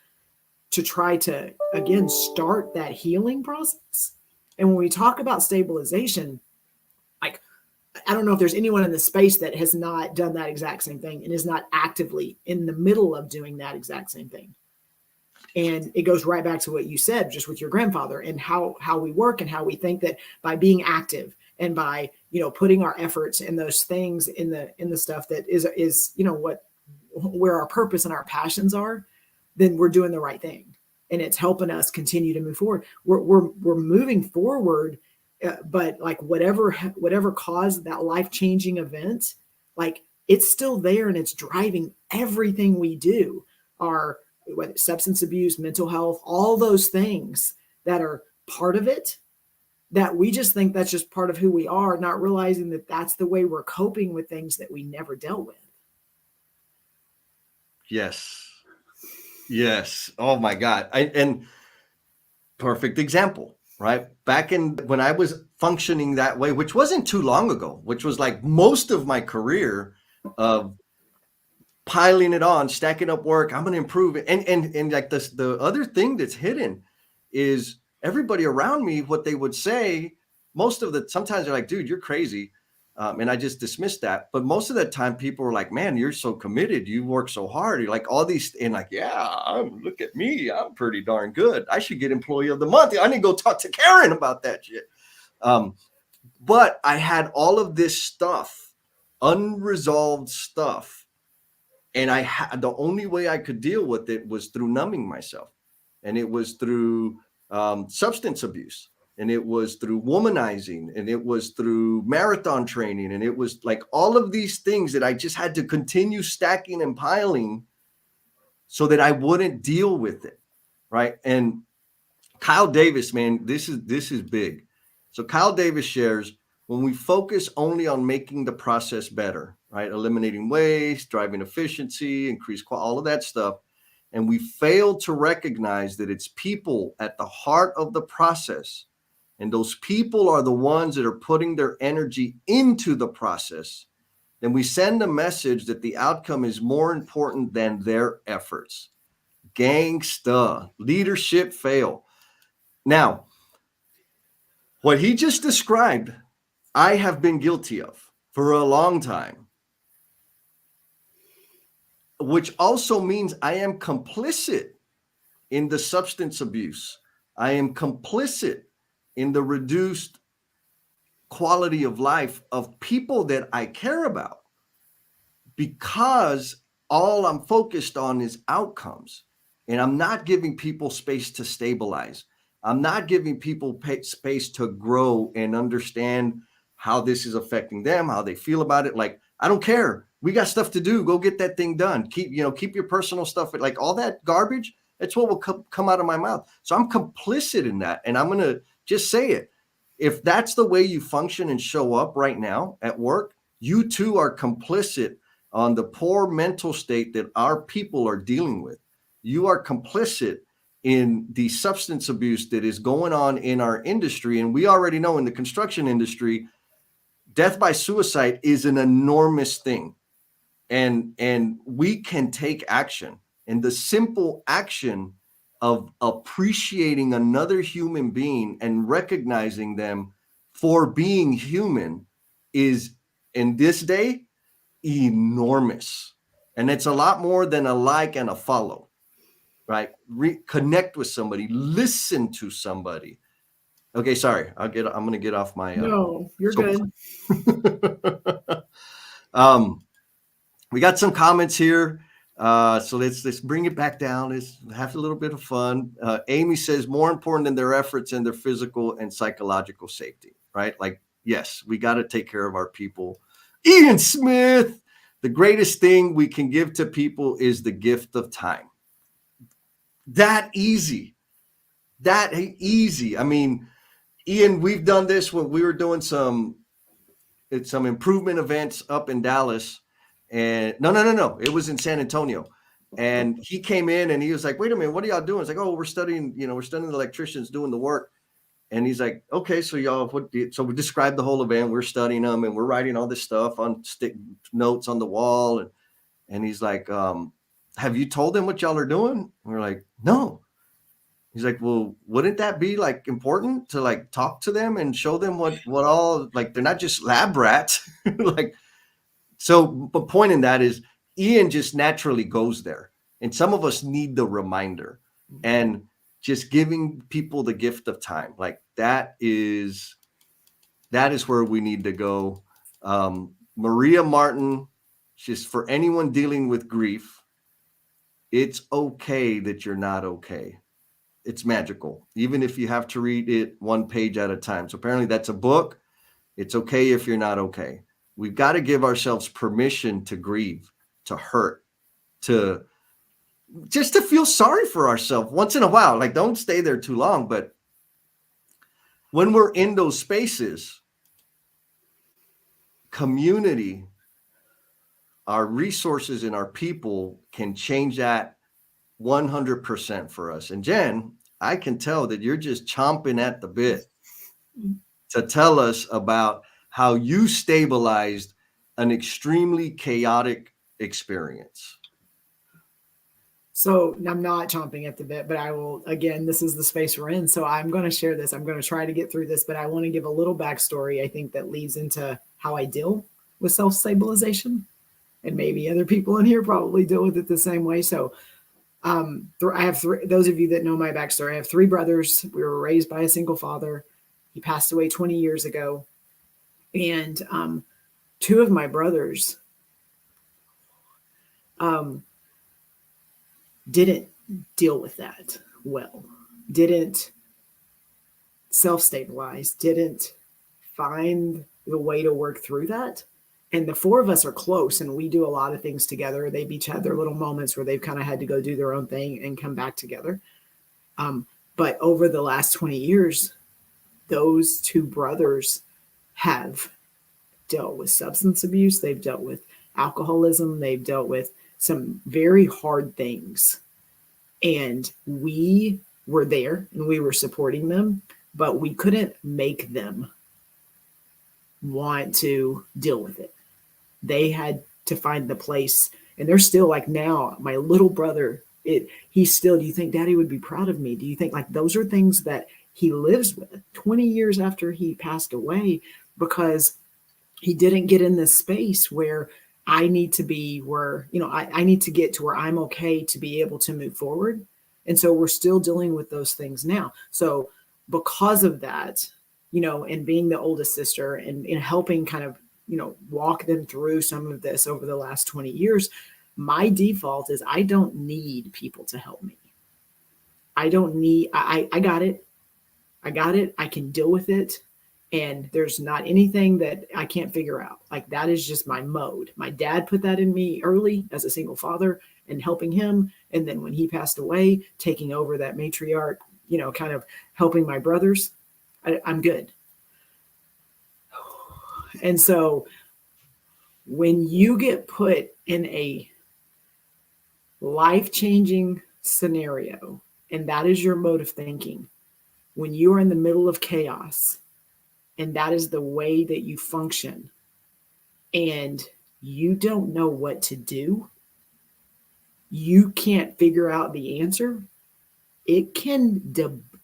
to try to, again, start that healing process. And when we talk about stabilization, like, I don't know if there's anyone in the space that has not done that exact same thing and is not actively in the middle of doing that exact same thing. And it goes right back to what you said, just with your grandfather, and how we work, and how we think that by being active and by, putting our efforts in those things, in the stuff that is, where our purpose and our passions are, then we're doing the right thing. And it's helping us continue to move forward. We're moving forward, but like whatever caused that life-changing event, like, it's still there, and it's driving everything we do. Our whether substance abuse, mental health, all those things that are part of it, that we just think that's just part of who we are, not realizing that that's the way we're coping with things that we never dealt with. Yes. Oh my God. And perfect example, right? Back when I was functioning that way, which wasn't too long ago, which was like most of my career of piling it on, stacking up work. I'm going to improve it. And like the other thing that's hidden is everybody around me, what they would say, sometimes they're like, dude, you're crazy. And I just dismissed that. But most of the time people were like, man, you're so committed. You work so hard. You're like all these, and like, yeah, look at me. I'm pretty darn good. I should get employee of the month. I need to go talk to Karen about that shit. But I had all of this stuff, unresolved stuff. And the only way I could deal with it was through numbing myself. And it was through substance abuse. And it was through womanizing. And it was through marathon training. And it was like all of these things that I just had to continue stacking and piling so that I wouldn't deal with it. Right. And Kyle Davis, man, this is big. So Kyle Davis shares, when we focus only on making the process better, right? Eliminating waste, driving efficiency, increase quality, all of that stuff. And we fail to recognize that it's people at the heart of the process. And those people are the ones that are putting their energy into the process. Then we send a message that the outcome is more important than their efforts. Gangsta, leadership fail. Now, what he just described, I have been guilty of for a long time, which also means I am complicit in the substance abuse. I am complicit in the reduced quality of life of people that I care about, because all I'm focused on is outcomes. And I'm not giving people space to stabilize. I'm not giving people space to grow and understand how this is affecting them, how they feel about it. Like, I don't care. We got stuff to do. Go get that thing done. Keep your personal stuff. Like all that garbage, that's what will come out of my mouth. So I'm complicit in that. And I'm going to just say it. If that's the way you function and show up right now at work, you too are complicit on the poor mental state that our people are dealing with. You are complicit in the substance abuse that is going on in our industry. And we already know in the construction industry, death by suicide is an enormous thing. And we can take action. And the simple action of appreciating another human being and recognizing them for being human is, in this day, enormous. And it's a lot more than a like and a follow, right? Connect with somebody, listen to somebody. Okay, sorry. I'm going to get off my No, you're good. We got some comments here. So let's bring it back down. Let's have a little bit of fun. Amy says, more important than their efforts and their physical and psychological safety, right? Like, yes, we got to take care of our people. Ian Smith, the greatest thing we can give to people is the gift of time. That easy. I mean, Ian, we've done this when we were doing some improvement events up in Dallas. And no. It was in San Antonio. And he came in and he was like, wait a minute, what are y'all doing? It's like, oh, we're studying the electricians doing the work. And he's like, okay, so y'all, so we described the whole event. We're studying them and we're writing all this stuff on stick notes on the wall. And he's like, have you told them what y'all are doing? And we're like, no. He's like, well, wouldn't that be like important to like talk to them and show them what all, like, they're not just lab rats. Like, so the point in that is Ian just naturally goes there. And some of us need the reminder. And just giving people the gift of time, like that is where we need to go. Maria Martin, just for anyone dealing with grief, it's okay that you're not okay. It's magical, even if you have to read it one page at a time. So apparently that's a book. It's okay if you're not okay. We've got to give ourselves permission to grieve, to hurt, to just to feel sorry for ourselves once in a while. Like, don't stay there too long. But when we're in those spaces, community, our resources and our people can change that 100% for us. And Jen, I can tell that you're just chomping at the bit to tell us about how you stabilized an extremely chaotic experience. So I'm not chomping at the bit, but I will, again, this is the space we're in. So I'm going to share this. I'm going to try to get through this, but I want to give a little backstory. I think that leads into how I deal with self-stabilization, and maybe other people in here probably deal with it the same way. So I have those of you that know my backstory, I have 3 brothers. We were raised by a single father. He passed away 20 years ago. And 2 of my brothers didn't deal with that well, didn't self-stabilize, didn't find the way to work through that. And the 4 of us are close and we do a lot of things together. They've each had their little moments where they've kind of had to go do their own thing and come back together. But over the last 20 years, those 2 brothers have dealt with substance abuse, they've dealt with alcoholism, they've dealt with some very hard things. And we were there and we were supporting them, but we couldn't make them want to deal with it. They had to find the place, and they're still like, now my little brother, he's still, do you think daddy would be proud of me? Do you think, like, those are things that he lives with 20 years after he passed away, because he didn't get in this space where I need to be, where, you know, I need to get to where I'm okay to be able to move forward. And so we're still dealing with those things now. So because of that, you know, and being the oldest sister and helping kind of, you know, walk them through some of this over the last 20 years, my default is I don't need people to help me. I don't need, I got it. I got it. I can deal with it. And there's not anything that I can't figure out. Like, that is just my mode. My dad put that in me early as a single father and helping him. And then when he passed away, taking over that matriarch, you know, kind of helping my brothers, I'm good. And so when you get put in a life-changing scenario, and that is your mode of thinking, when you are in the middle of chaos, and that is the way that you function, and you don't know what to do, you can't figure out the answer, it can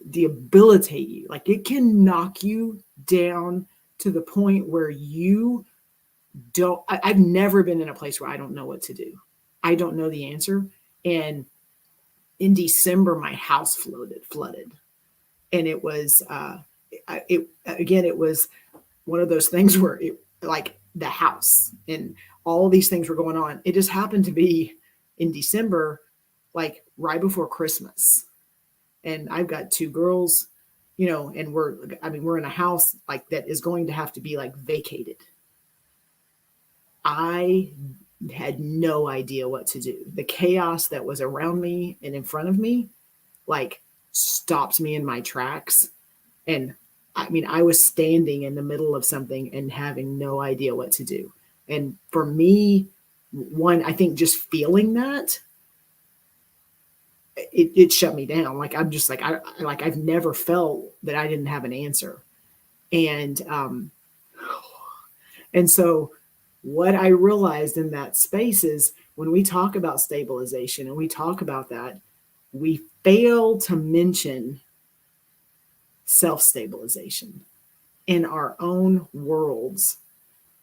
debilitate you. Like, it can knock you down to the point where you don't, I've never been in a place where I don't know what to do. I don't know the answer. And in December, my house flooded. And it was, it was one of those things where it, like, the house and all these things were going on. It just happened to be in December, like right before Christmas. And I've got 2 girls, you know, and we're in a house like that is going to have to be like vacated. I had no idea what to do. The chaos that was around me and in front of me, like, stopped me in my tracks. And I mean, I was standing in the middle of something and having no idea what to do. And for me, I think just feeling that, it shut me down. Like, I'm just like, I've never felt that I didn't have an answer. And so what I realized in that space is, when we talk about stabilization and we talk about that, we fail to mention self-stabilization in our own worlds,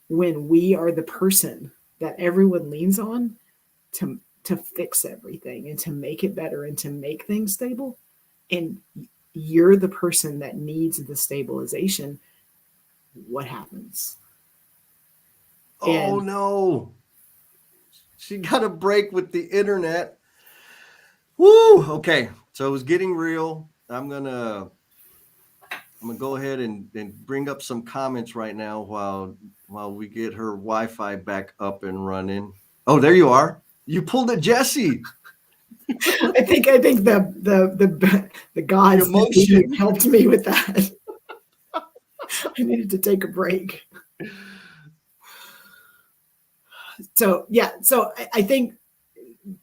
when we are the person that everyone leans on to fix everything and to make it better and to make things stable. And you're the person that needs the stabilization. What happens? Oh, no. She got a break with the internet. Woo. Okay. So it was getting real. I'm gonna go ahead and bring up some comments right now while we get her Wi-Fi back up and running. Oh, there you are. You pulled it, Jesse. I think the gods helped me with that. I needed to take a break. So yeah, so I think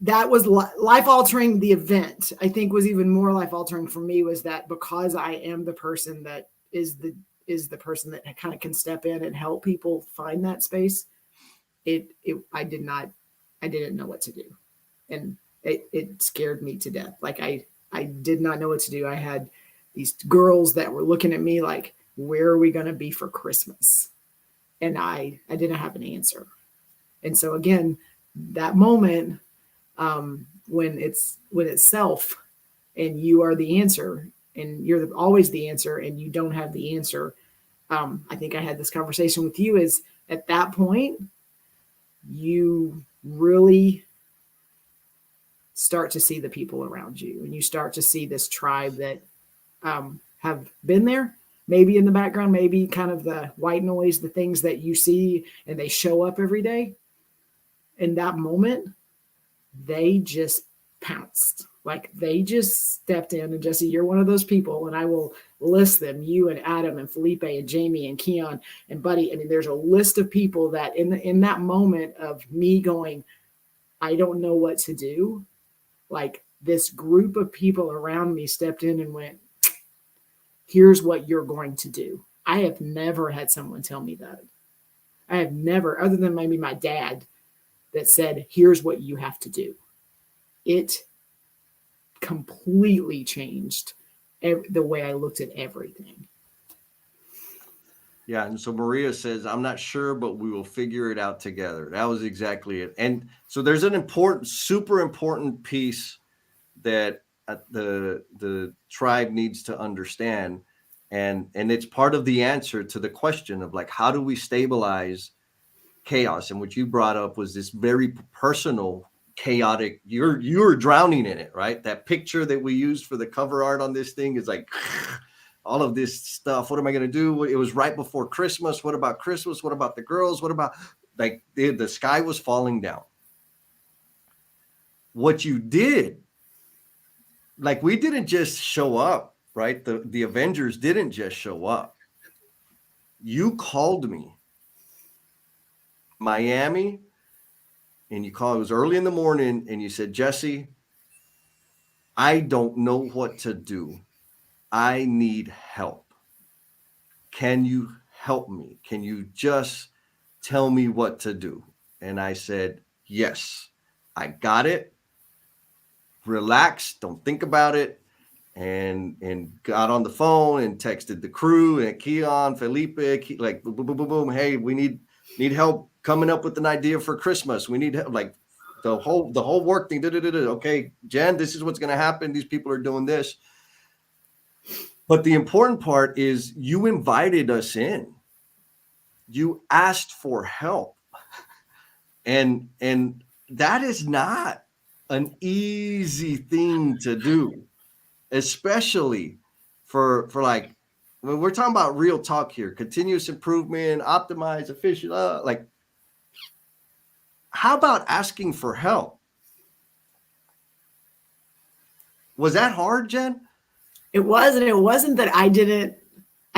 that was life altering. The event, I think, was even more life altering for me, was that because I am the person that is the person that kind of can step in and help people find that space. I didn't know what to do, and it scared me to death. Like, I did not know what to do. I had these girls that were looking at me like, where are we going to be for Christmas? And I didn't have an answer. And so again, that moment, when it's self and you are the answer and you're always the answer and you don't have the answer. I think I had this conversation with you, is at that point, you really start to see the people around you, and you start to see this tribe that have been there, maybe in the background, maybe kind of the white noise, the things that you see and they show up every day. In that moment, they just pounced. Like they just stepped in, and Jesse, you're one of those people, and I will list them, you and Adam and Felipe and Jamie and Keon and Buddy. I mean, there's a list of people that in that moment of me going, I don't know what to do, like this group of people around me stepped in and went, here's what you're going to do. I have never had someone tell me that. I have never, other than maybe my dad, that said, here's what you have to do. It completely changed the way I looked at everything. Yeah. And so Maria says, I'm not sure, but we will figure it out together. That was exactly it. And so there's an important, super important piece that the tribe needs to understand. And it's part of the answer to the question of like, how do we stabilize chaos? And what you brought up was this very personal, chaotic, you're drowning in it, right? That picture that we used for the cover art on this thing is like all of this stuff. What am I going to do? It was right before Christmas. What about Christmas? What about the girls? What about, like, the sky was falling down. What you did, like, we didn't just show up, right? The Avengers didn't just show up. You called me, Miami, and you called, it was early in the morning, and you said, Jesse, I don't know what to do. I need help. Can you help me? Can you just tell me what to do? And I said, yes, I got it. Relax, don't think about it. And got on the phone and texted the crew and Keon, Felipe, like boom, boom, boom, boom, boom. Hey, we need help coming up with an idea for Christmas. We need help, like the whole work thing. Okay, Jen, this is what's going to happen. These people are doing this. But the important part is you invited us in. You asked for help. And that is not an easy thing to do, especially for like, when we're talking about real talk here, continuous improvement, optimize, efficient, like, how about asking for help? Was that hard, Jen? It was, and it wasn't that I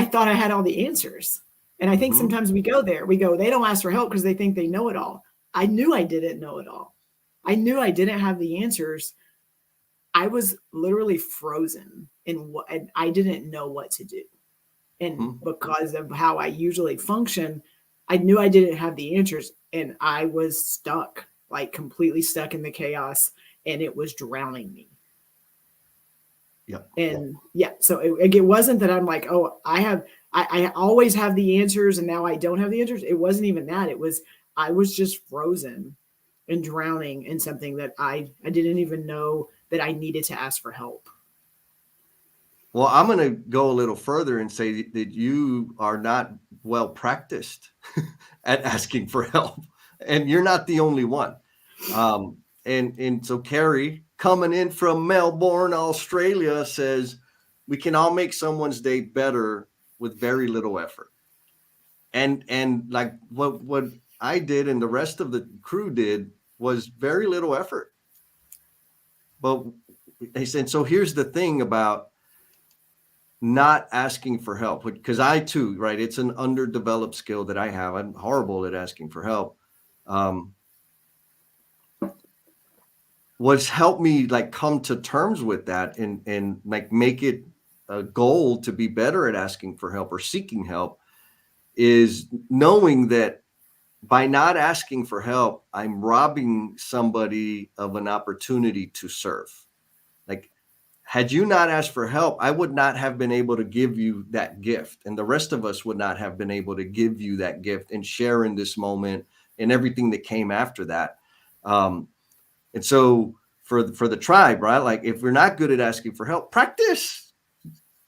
thought I had all the answers. And I think sometimes we go there. We go, they don't ask for help because they think they know it all. I knew I didn't know it all. I knew I didn't have the answers. I was literally frozen and I didn't know what to do. And because of how I usually function, I knew I didn't have the answers and I was stuck, like completely stuck in the chaos, and it was drowning me. Yeah. And yeah, so it wasn't that I'm like, oh, I always have the answers and now I don't have the answers. It wasn't even that. It was, I was just frozen and drowning in something that I didn't even know that I needed to ask for help. Well, I'm going to go a little further and say that you are not well practiced at asking for help, and you're not the only one. And so Carrie, coming in from Melbourne, Australia, says we can all make someone's day better with very little effort. And like what I did and the rest of the crew did was very little effort. But they said, so here's the thing about not asking for help, because I too, right, it's an underdeveloped skill that I have. I'm horrible at asking for help. What's helped me like come to terms with that and like make it a goal to be better at asking for help or seeking help is knowing that by not asking for help, I'm robbing somebody of an opportunity to serve. Like, had you not asked for help, I would not have been able to give you that gift. And the rest of us would not have been able to give you that gift and share in this moment and everything that came after that. And so for the tribe, right? Like, if we're not good at asking for help, practice,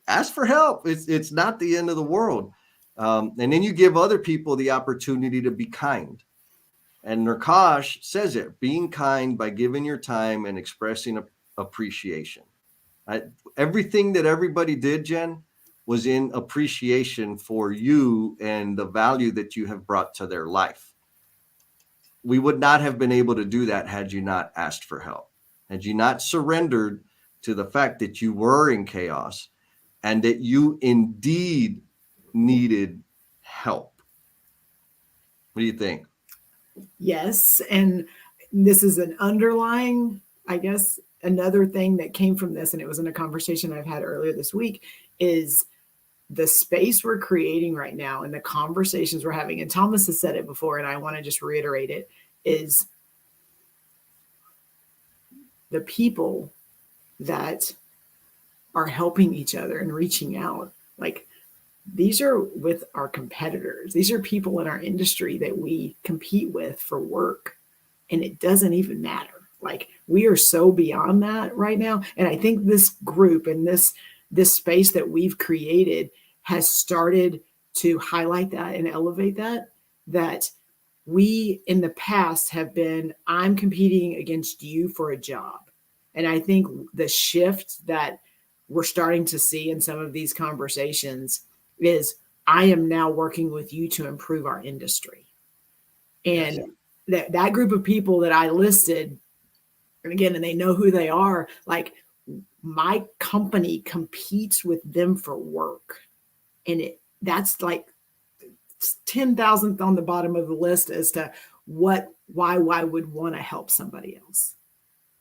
ask for help. It's not the end of the world. And then you give other people the opportunity to be kind. And Nirkash says it, being kind by giving your time and expressing appreciation. Everything that everybody did, Jen, was in appreciation for you and the value that you have brought to their life. We would not have been able to do that had you not asked for help, had you not surrendered to the fact that you were in chaos and that you indeed needed help. What do you think? Yes. And this is an underlying, I guess, another thing that came from this, and it was in a conversation I've had earlier this week, is the space we're creating right now and the conversations we're having. And Thomas has said it before, and I want to just reiterate it, is the people that are helping each other and reaching out. Like, these are with our competitors. These are people in our industry that we compete with for work, and it doesn't even matter. Like, we are so beyond that right now. And I think this group and this space that we've created has started to highlight that and elevate that we in the past have been, I'm competing against you for a job. And I think the shift that we're starting to see in some of these conversations is, I am now working with you to improve our industry. And that group of people that I listed, and again, and they know who they are, like, my company competes with them for work. And that's like 10,000th on the bottom of the list as to why I would want to help somebody else.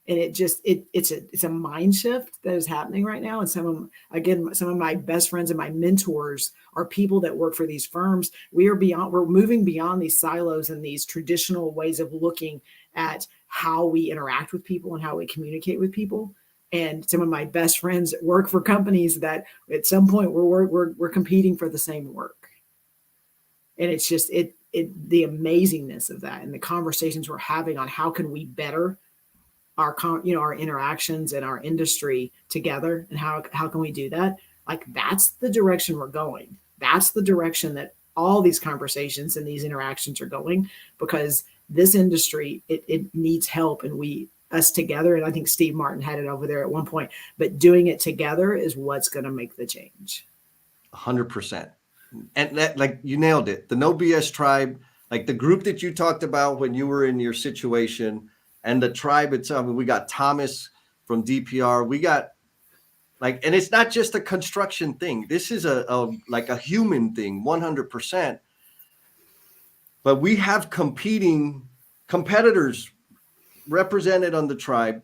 And it's a mind shift that is happening right now. And some of my best friends and my mentors are people that work for these firms. We're moving beyond these silos and these traditional ways of looking at how we interact with people and how we communicate with people. And some of my best friends work for companies that at some point we're competing for the same work. And it's just the amazingness of that and the conversations we're having on how can we better our interactions and our industry together, and how can we do that? Like, that's the direction we're going. That's the direction that all these conversations and these interactions are going, because this industry, it needs help, and us together. And I think Steve Martin had it over there at one point, but doing it together is what's going to make the change. 100%. And that, like, you nailed it. The No BS tribe, like the group that you talked about when you were in your situation, and the tribe itself. We got Thomas from DPR. We got, like, and it's not just a construction thing. This is like a human thing, 100%. But we have competing competitors represented on the tribe,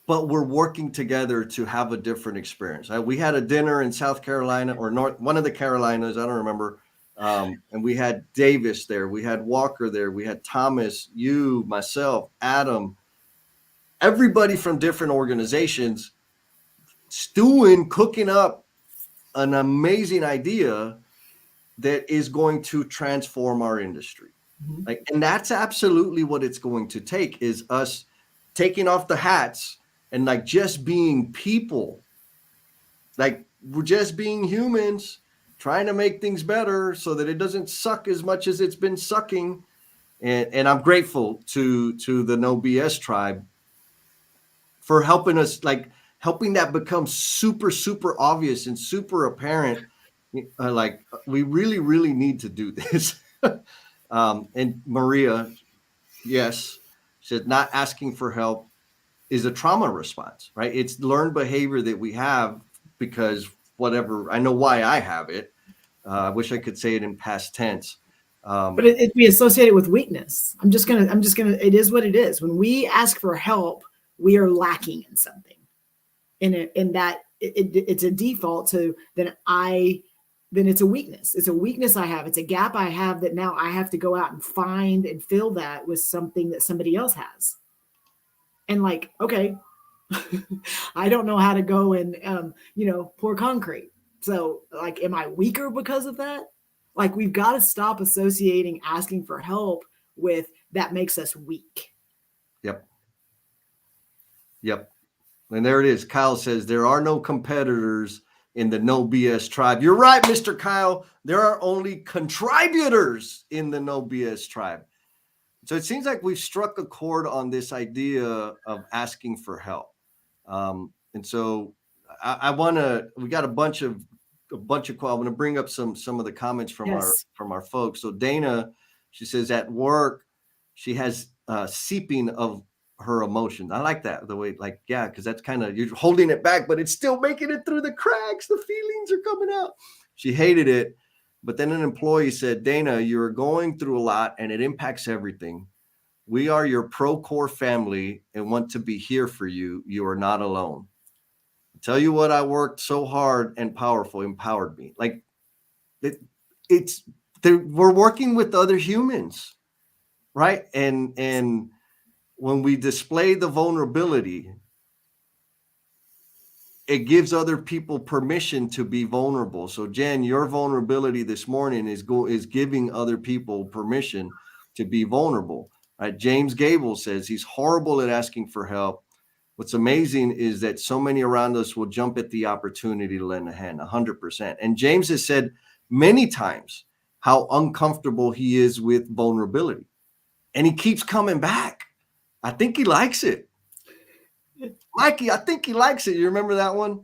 but we're working together to have a different experience. We had a dinner in South Carolina or one of the Carolinas, I don't remember. And we had Davis there, we had Walker there, we had Thomas, you, myself, Adam, everybody from different organizations stewing, cooking up an amazing idea that is going to transform our industry. Mm-hmm. Like, and that's absolutely what it's going to take, is us taking off the hats and like just being people. Like, we're just being humans, trying to make things better so that it doesn't suck as much as it's been sucking. And I'm grateful to the No BS tribe for helping us, like helping that become super, super obvious and super apparent. Like, we really, really need to do this. And Maria, yes, said not asking for help is a trauma response, right? It's learned behavior that we have because whatever, I know why I have it. I wish I could say it in past tense. But it'd be associated with weakness. I'm just gonna, it is what it is. When we ask for help, we are lacking in something. In that it's a default to, then it's a weakness. It's a weakness I have. It's a gap I have that now I have to go out and find and fill that with something that somebody else has. And like, okay, I don't know how to go and, pour concrete. So like, am I weaker because of that? Like, we've got to stop associating asking for help with that makes us weak. Yep. And there it is. Kyle says there are no competitors in the No BS tribe. You're right, Mr. Kyle. There are only contributors in the No BS tribe. So it seems like we've struck a chord on this idea of asking for help. And so we got a bunch of I'm going to bring up some of the comments from our folks. So Dana, she says at work, she has seeping of her emotions. I like that, the way, like, yeah, because that's kind of, you're holding it back, but it's still making it through the cracks. The feelings are coming out. She hated it. But then an employee said, Dana, you're going through a lot and it impacts everything. We are your Procore family and want to be here for you. You are not alone. I tell you what, I worked so hard and empowered me. Like it, it's, we're working with other humans, right? And when we display the vulnerability, it gives other people permission to be vulnerable. So Jen, your vulnerability this morning is giving other people permission to be vulnerable. Right? James Gable says he's horrible at asking for help. What's amazing is that so many around us will jump at the opportunity to lend a hand, 100%. And James has said many times how uncomfortable he is with vulnerability. And he keeps coming back. I think he likes it. Mikey, I think he likes it. You remember that one?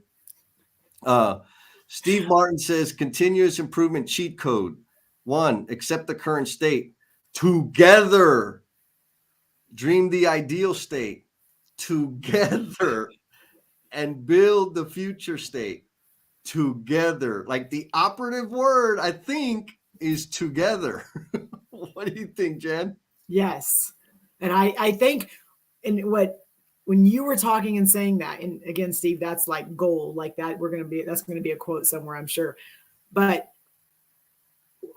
Steve Martin says continuous improvement cheat code. 1, accept the current state. Together. Dream the ideal state. Together. And build the future state. Together. Like the operative word, I think, is together. What do you think, Jen? Yes. And I think, and when you were talking and saying that, and again, Steve, that's like gold, like that, that's going to be a quote somewhere, I'm sure. But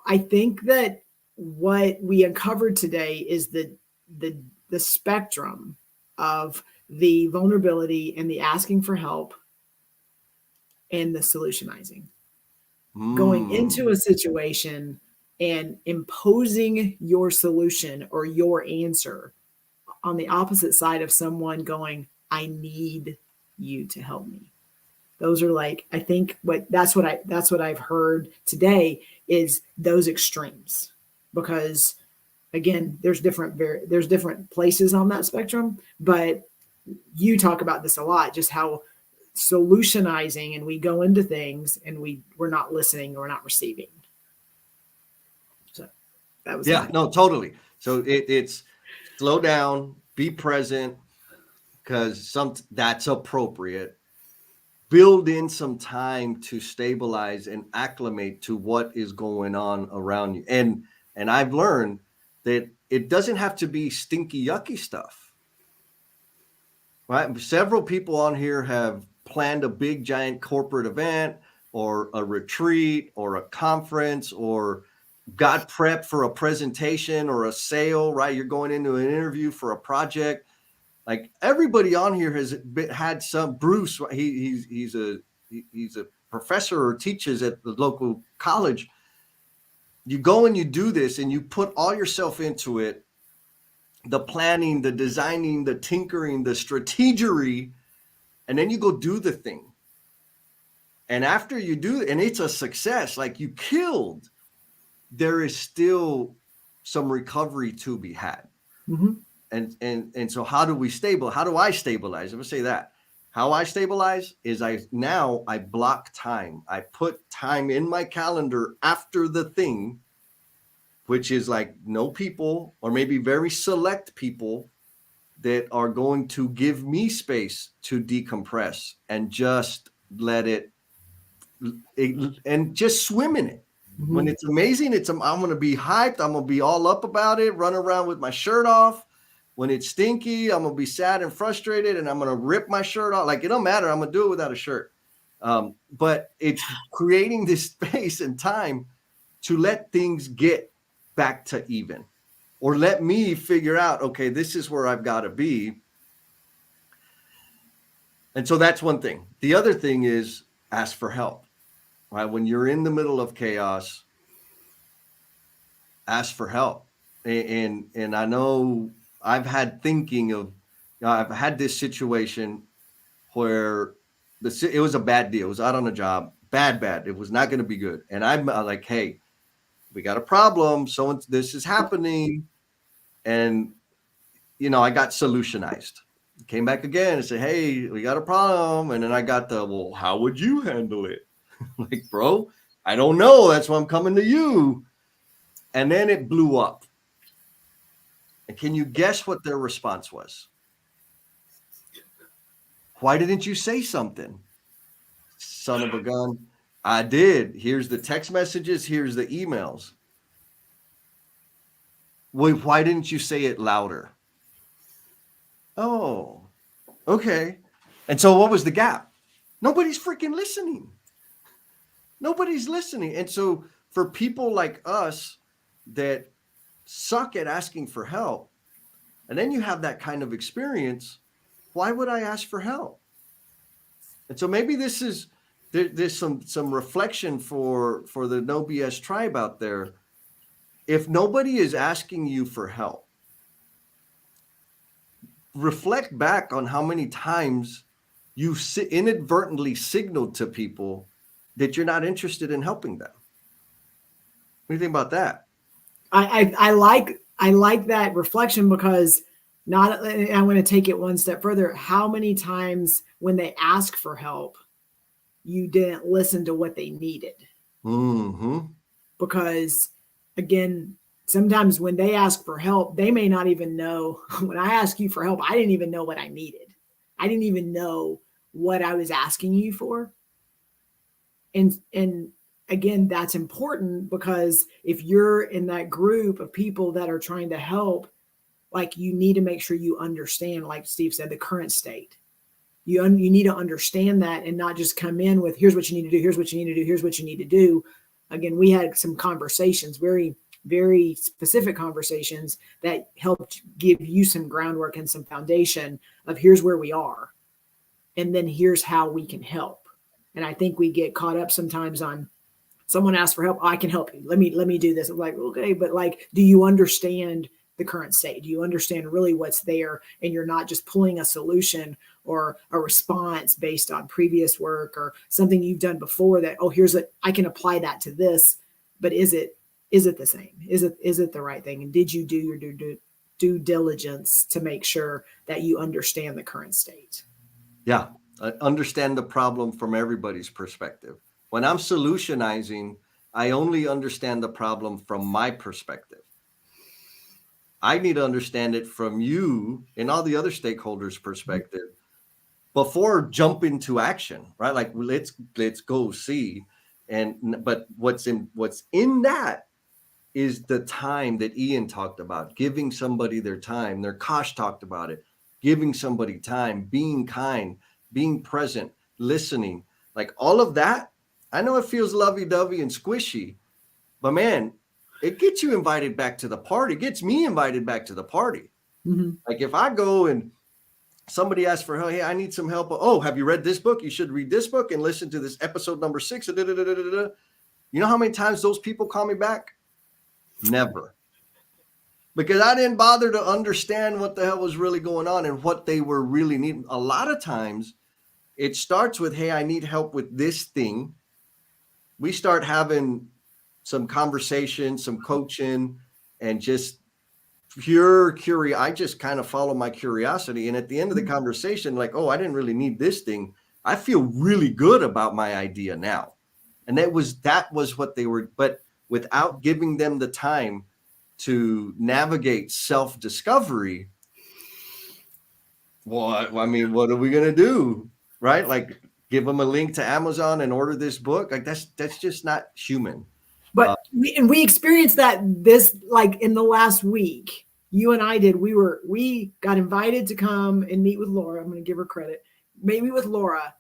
I think that what we uncovered today is the spectrum of the vulnerability and the asking for help and the solutionizing. Going into a situation and imposing your solution or your answer on the opposite side of someone going, I need you to help me. Those are like, I think that's what I've heard today is those extremes, because again, there's different places on that spectrum, but you talk about this a lot, just how solutionizing, and we go into things and we're not listening or we're not receiving. So that was no, totally. So it's slow down, be present, because that's appropriate. Build in some time to stabilize and acclimate to what is going on around you. And I've learned that it doesn't have to be stinky, yucky stuff. Right? Several people on here have planned a big, giant corporate event or a retreat or a conference or got prepped for a presentation or a sale, right? You're going into an interview for a project. Like everybody on here has had some. Bruce, he's a professor or teaches at the local college. You go and you do this and you put all yourself into it, the planning, the designing, the tinkering, the strategery, and then you go do the thing. And after you do it, and it's a success, like you killed, there is still some recovery to be had. Mm-hmm. And so how do I stabilize? I'm gonna say that. How I stabilize is I block time. I put time in my calendar after the thing, which is like no people or maybe very select people that are going to give me space to decompress and just let it and just swim in it. Mm-hmm. When it's amazing, I'm going to be hyped. I'm going to be all up about it, run around with my shirt off. When it's stinky, I'm going to be sad and frustrated and I'm going to rip my shirt off. Like, it don't matter. I'm going to do it without a shirt. But it's creating this space and time to let things get back to even, or let me figure out, okay, this is where I've got to be. And so that's one thing. The other thing is ask for help, right? When you're in the middle of chaos, ask for help. And I know I've had I've had this situation where it was a bad deal. It was out on a job, bad. It was not going to be good. And I'm like, hey, we got a problem. So this is happening. And, I got solutionized. Came back again and said, hey, we got a problem. And then I got well, how would you handle it? Like, bro, I don't know. That's why I'm coming to you. And then it blew up. And can you guess what their response was? Why didn't you say something? Son of a gun. I did. Here's the text messages. Here's the emails. Wait, why didn't you say it louder? Oh, okay. And so what was the gap? Nobody's freaking listening. Nobody's listening. And so for people like us that suck at asking for help, and then you have that kind of experience, why would I ask for help? And so maybe this is there's some reflection for the No BS tribe out there. If nobody is asking you for help, reflect back on how many times you inadvertently signaled to people that you're not interested in helping them. What do you think about that? I like that reflection, because not, I'm going to take it one step further. How many times when they ask for help, you didn't listen to what they needed? Mm-hmm. Because again, sometimes when they ask for help, they may not even know. When I ask you for help, I didn't even know what I needed. I didn't even know what I was asking you for. And again, that's important, because if you're in that group of people that are trying to help, like, you need to make sure you understand, like Steve said, the current state. You need to understand that, and not just come in with, here's what you need to do, here's what you need to do, here's what you need to do. Again, we had some conversations, very, very specific conversations, that helped give you some groundwork and some foundation of, here's where we are, and then here's how we can help. And I think we get caught up sometimes on, someone asks for help, I can help you. Let me do this. I'm like, okay, but like, do you understand the current state? Do you understand really what's there? And you're not just pulling a solution or a response based on previous work or something you've done before, that, oh, I can apply that to this, but is it the same? Is it the right thing? And did you do your due diligence to make sure that you understand the current state? Yeah. Understand the problem from everybody's perspective. When I'm solutionizing, I only understand the problem from my perspective. I need to understand it from you and all the other stakeholders' perspective before jumping to action, right? Like, let's go see. But what's in that is the time that Ian talked about, giving somebody their time. Kosh talked about it, giving somebody time, being kind, being present, listening, like all of that. I know it feels lovey-dovey and squishy, but man, it gets you invited back to the party. It gets me invited back to the party. Mm-hmm. Like, if I go and somebody asks for help, hey, I need some help. Oh, have you read this book? You should read this book and listen to this episode number 6. You know how many times those people call me back? Never. Because I didn't bother to understand what the hell was really going on and what they were really needing. A lot of times it starts with, hey, I need help with this thing. We start having some conversation, some coaching, and just pure curiosity. I just kind of follow my curiosity. And at the end of the conversation, like, oh, I didn't really need this thing. I feel really good about my idea now. And that was what they were, but without giving them the time to navigate self-discovery, what are we going to do? Right? Like, give them a link to Amazon and order this book. Like, that's just not human. But we experienced that like in the last week. You and I did. We got invited to come and meet with Laura. I'm going to give her credit. Meet with Laura,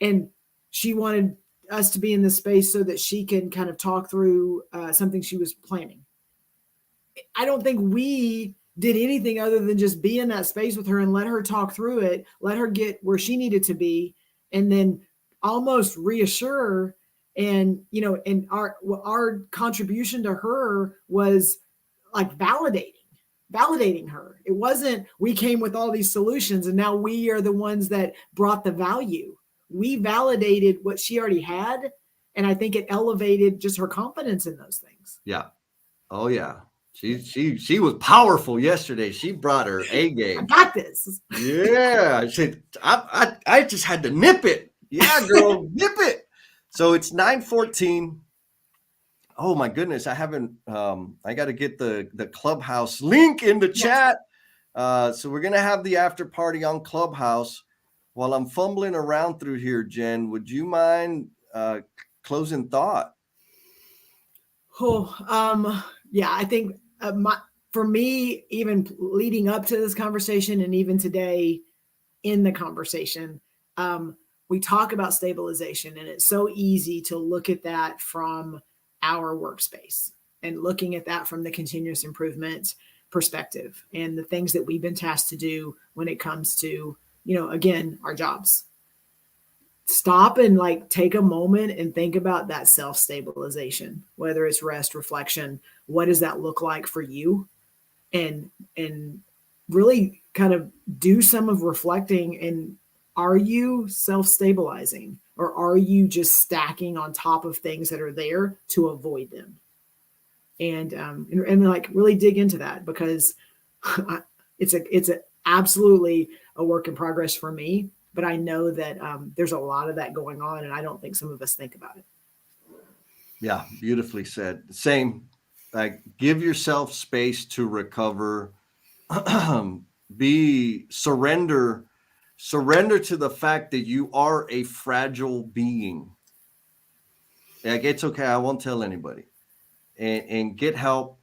and she wanted us to be in this space so that she can kind of talk through something she was planning. I don't think we did anything other than just be in that space with her and let her talk through it, let her get where she needed to be, and then almost reassure her. And, and our contribution to her was like validating her. It wasn't, we came with all these solutions and now we are the ones that brought the value. We validated what she already had. And I think it elevated just her confidence in those things. Yeah. Oh yeah. She was powerful yesterday. She brought her A game. I got this. Yeah. I said, I just had to nip it. Yeah, girl, nip it. So it's 9:14. Oh my goodness. I haven't, I got to get the Clubhouse link in the chat. So we're going to have the after party on Clubhouse. while I'm fumbling around through here, Jen, would you mind closing thought? Yeah, I think for me, even leading up to this conversation and even today in the conversation, we talk about stabilization, and it's so easy to look at that from our workspace and looking at that from the continuous improvement perspective and the things that we've been tasked to do when it comes to, again, our jobs. Stop and like take a moment and think about that self stabilization, whether it's rest, reflection. What does that look like for you? And really kind of do some of reflecting. And are you self stabilizing, or are you just stacking on top of things that are there to avoid them? And like really dig into that, because it's absolutely a work in progress for me. But I know that there's a lot of that going on, and I don't think some of us think about it. Yeah, beautifully said. Same. Like, give yourself space to recover. Surrender to the fact that you are a fragile being. Like, it's okay. I won't tell anybody. And get help,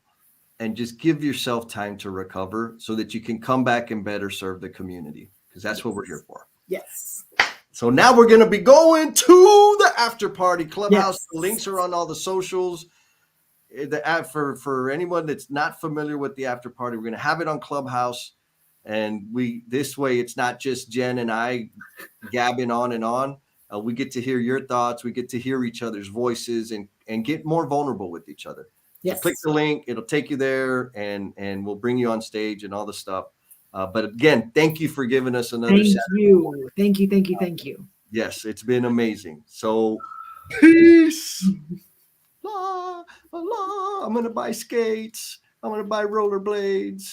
and just give yourself time to recover so that you can come back and better serve the community, because that's what we're here for. Yes. So now we're going to be going to the after party Clubhouse. Yes. The links are on all the socials. The app for anyone that's not familiar with the after party, we're going to have it on Clubhouse, and this way it's not just Jen and I gabbing on and on. We get to hear your thoughts. We get to hear each other's voices and get more vulnerable with each other. Yes. So click the link; it'll take you there, and we'll bring you on stage and all the stuff. But again, thank you for giving us another. Thank you. Thank you. Thank you. Thank you. Yes, it's been amazing. So peace. La, la, I'm going to buy skates. I'm going to buy rollerblades.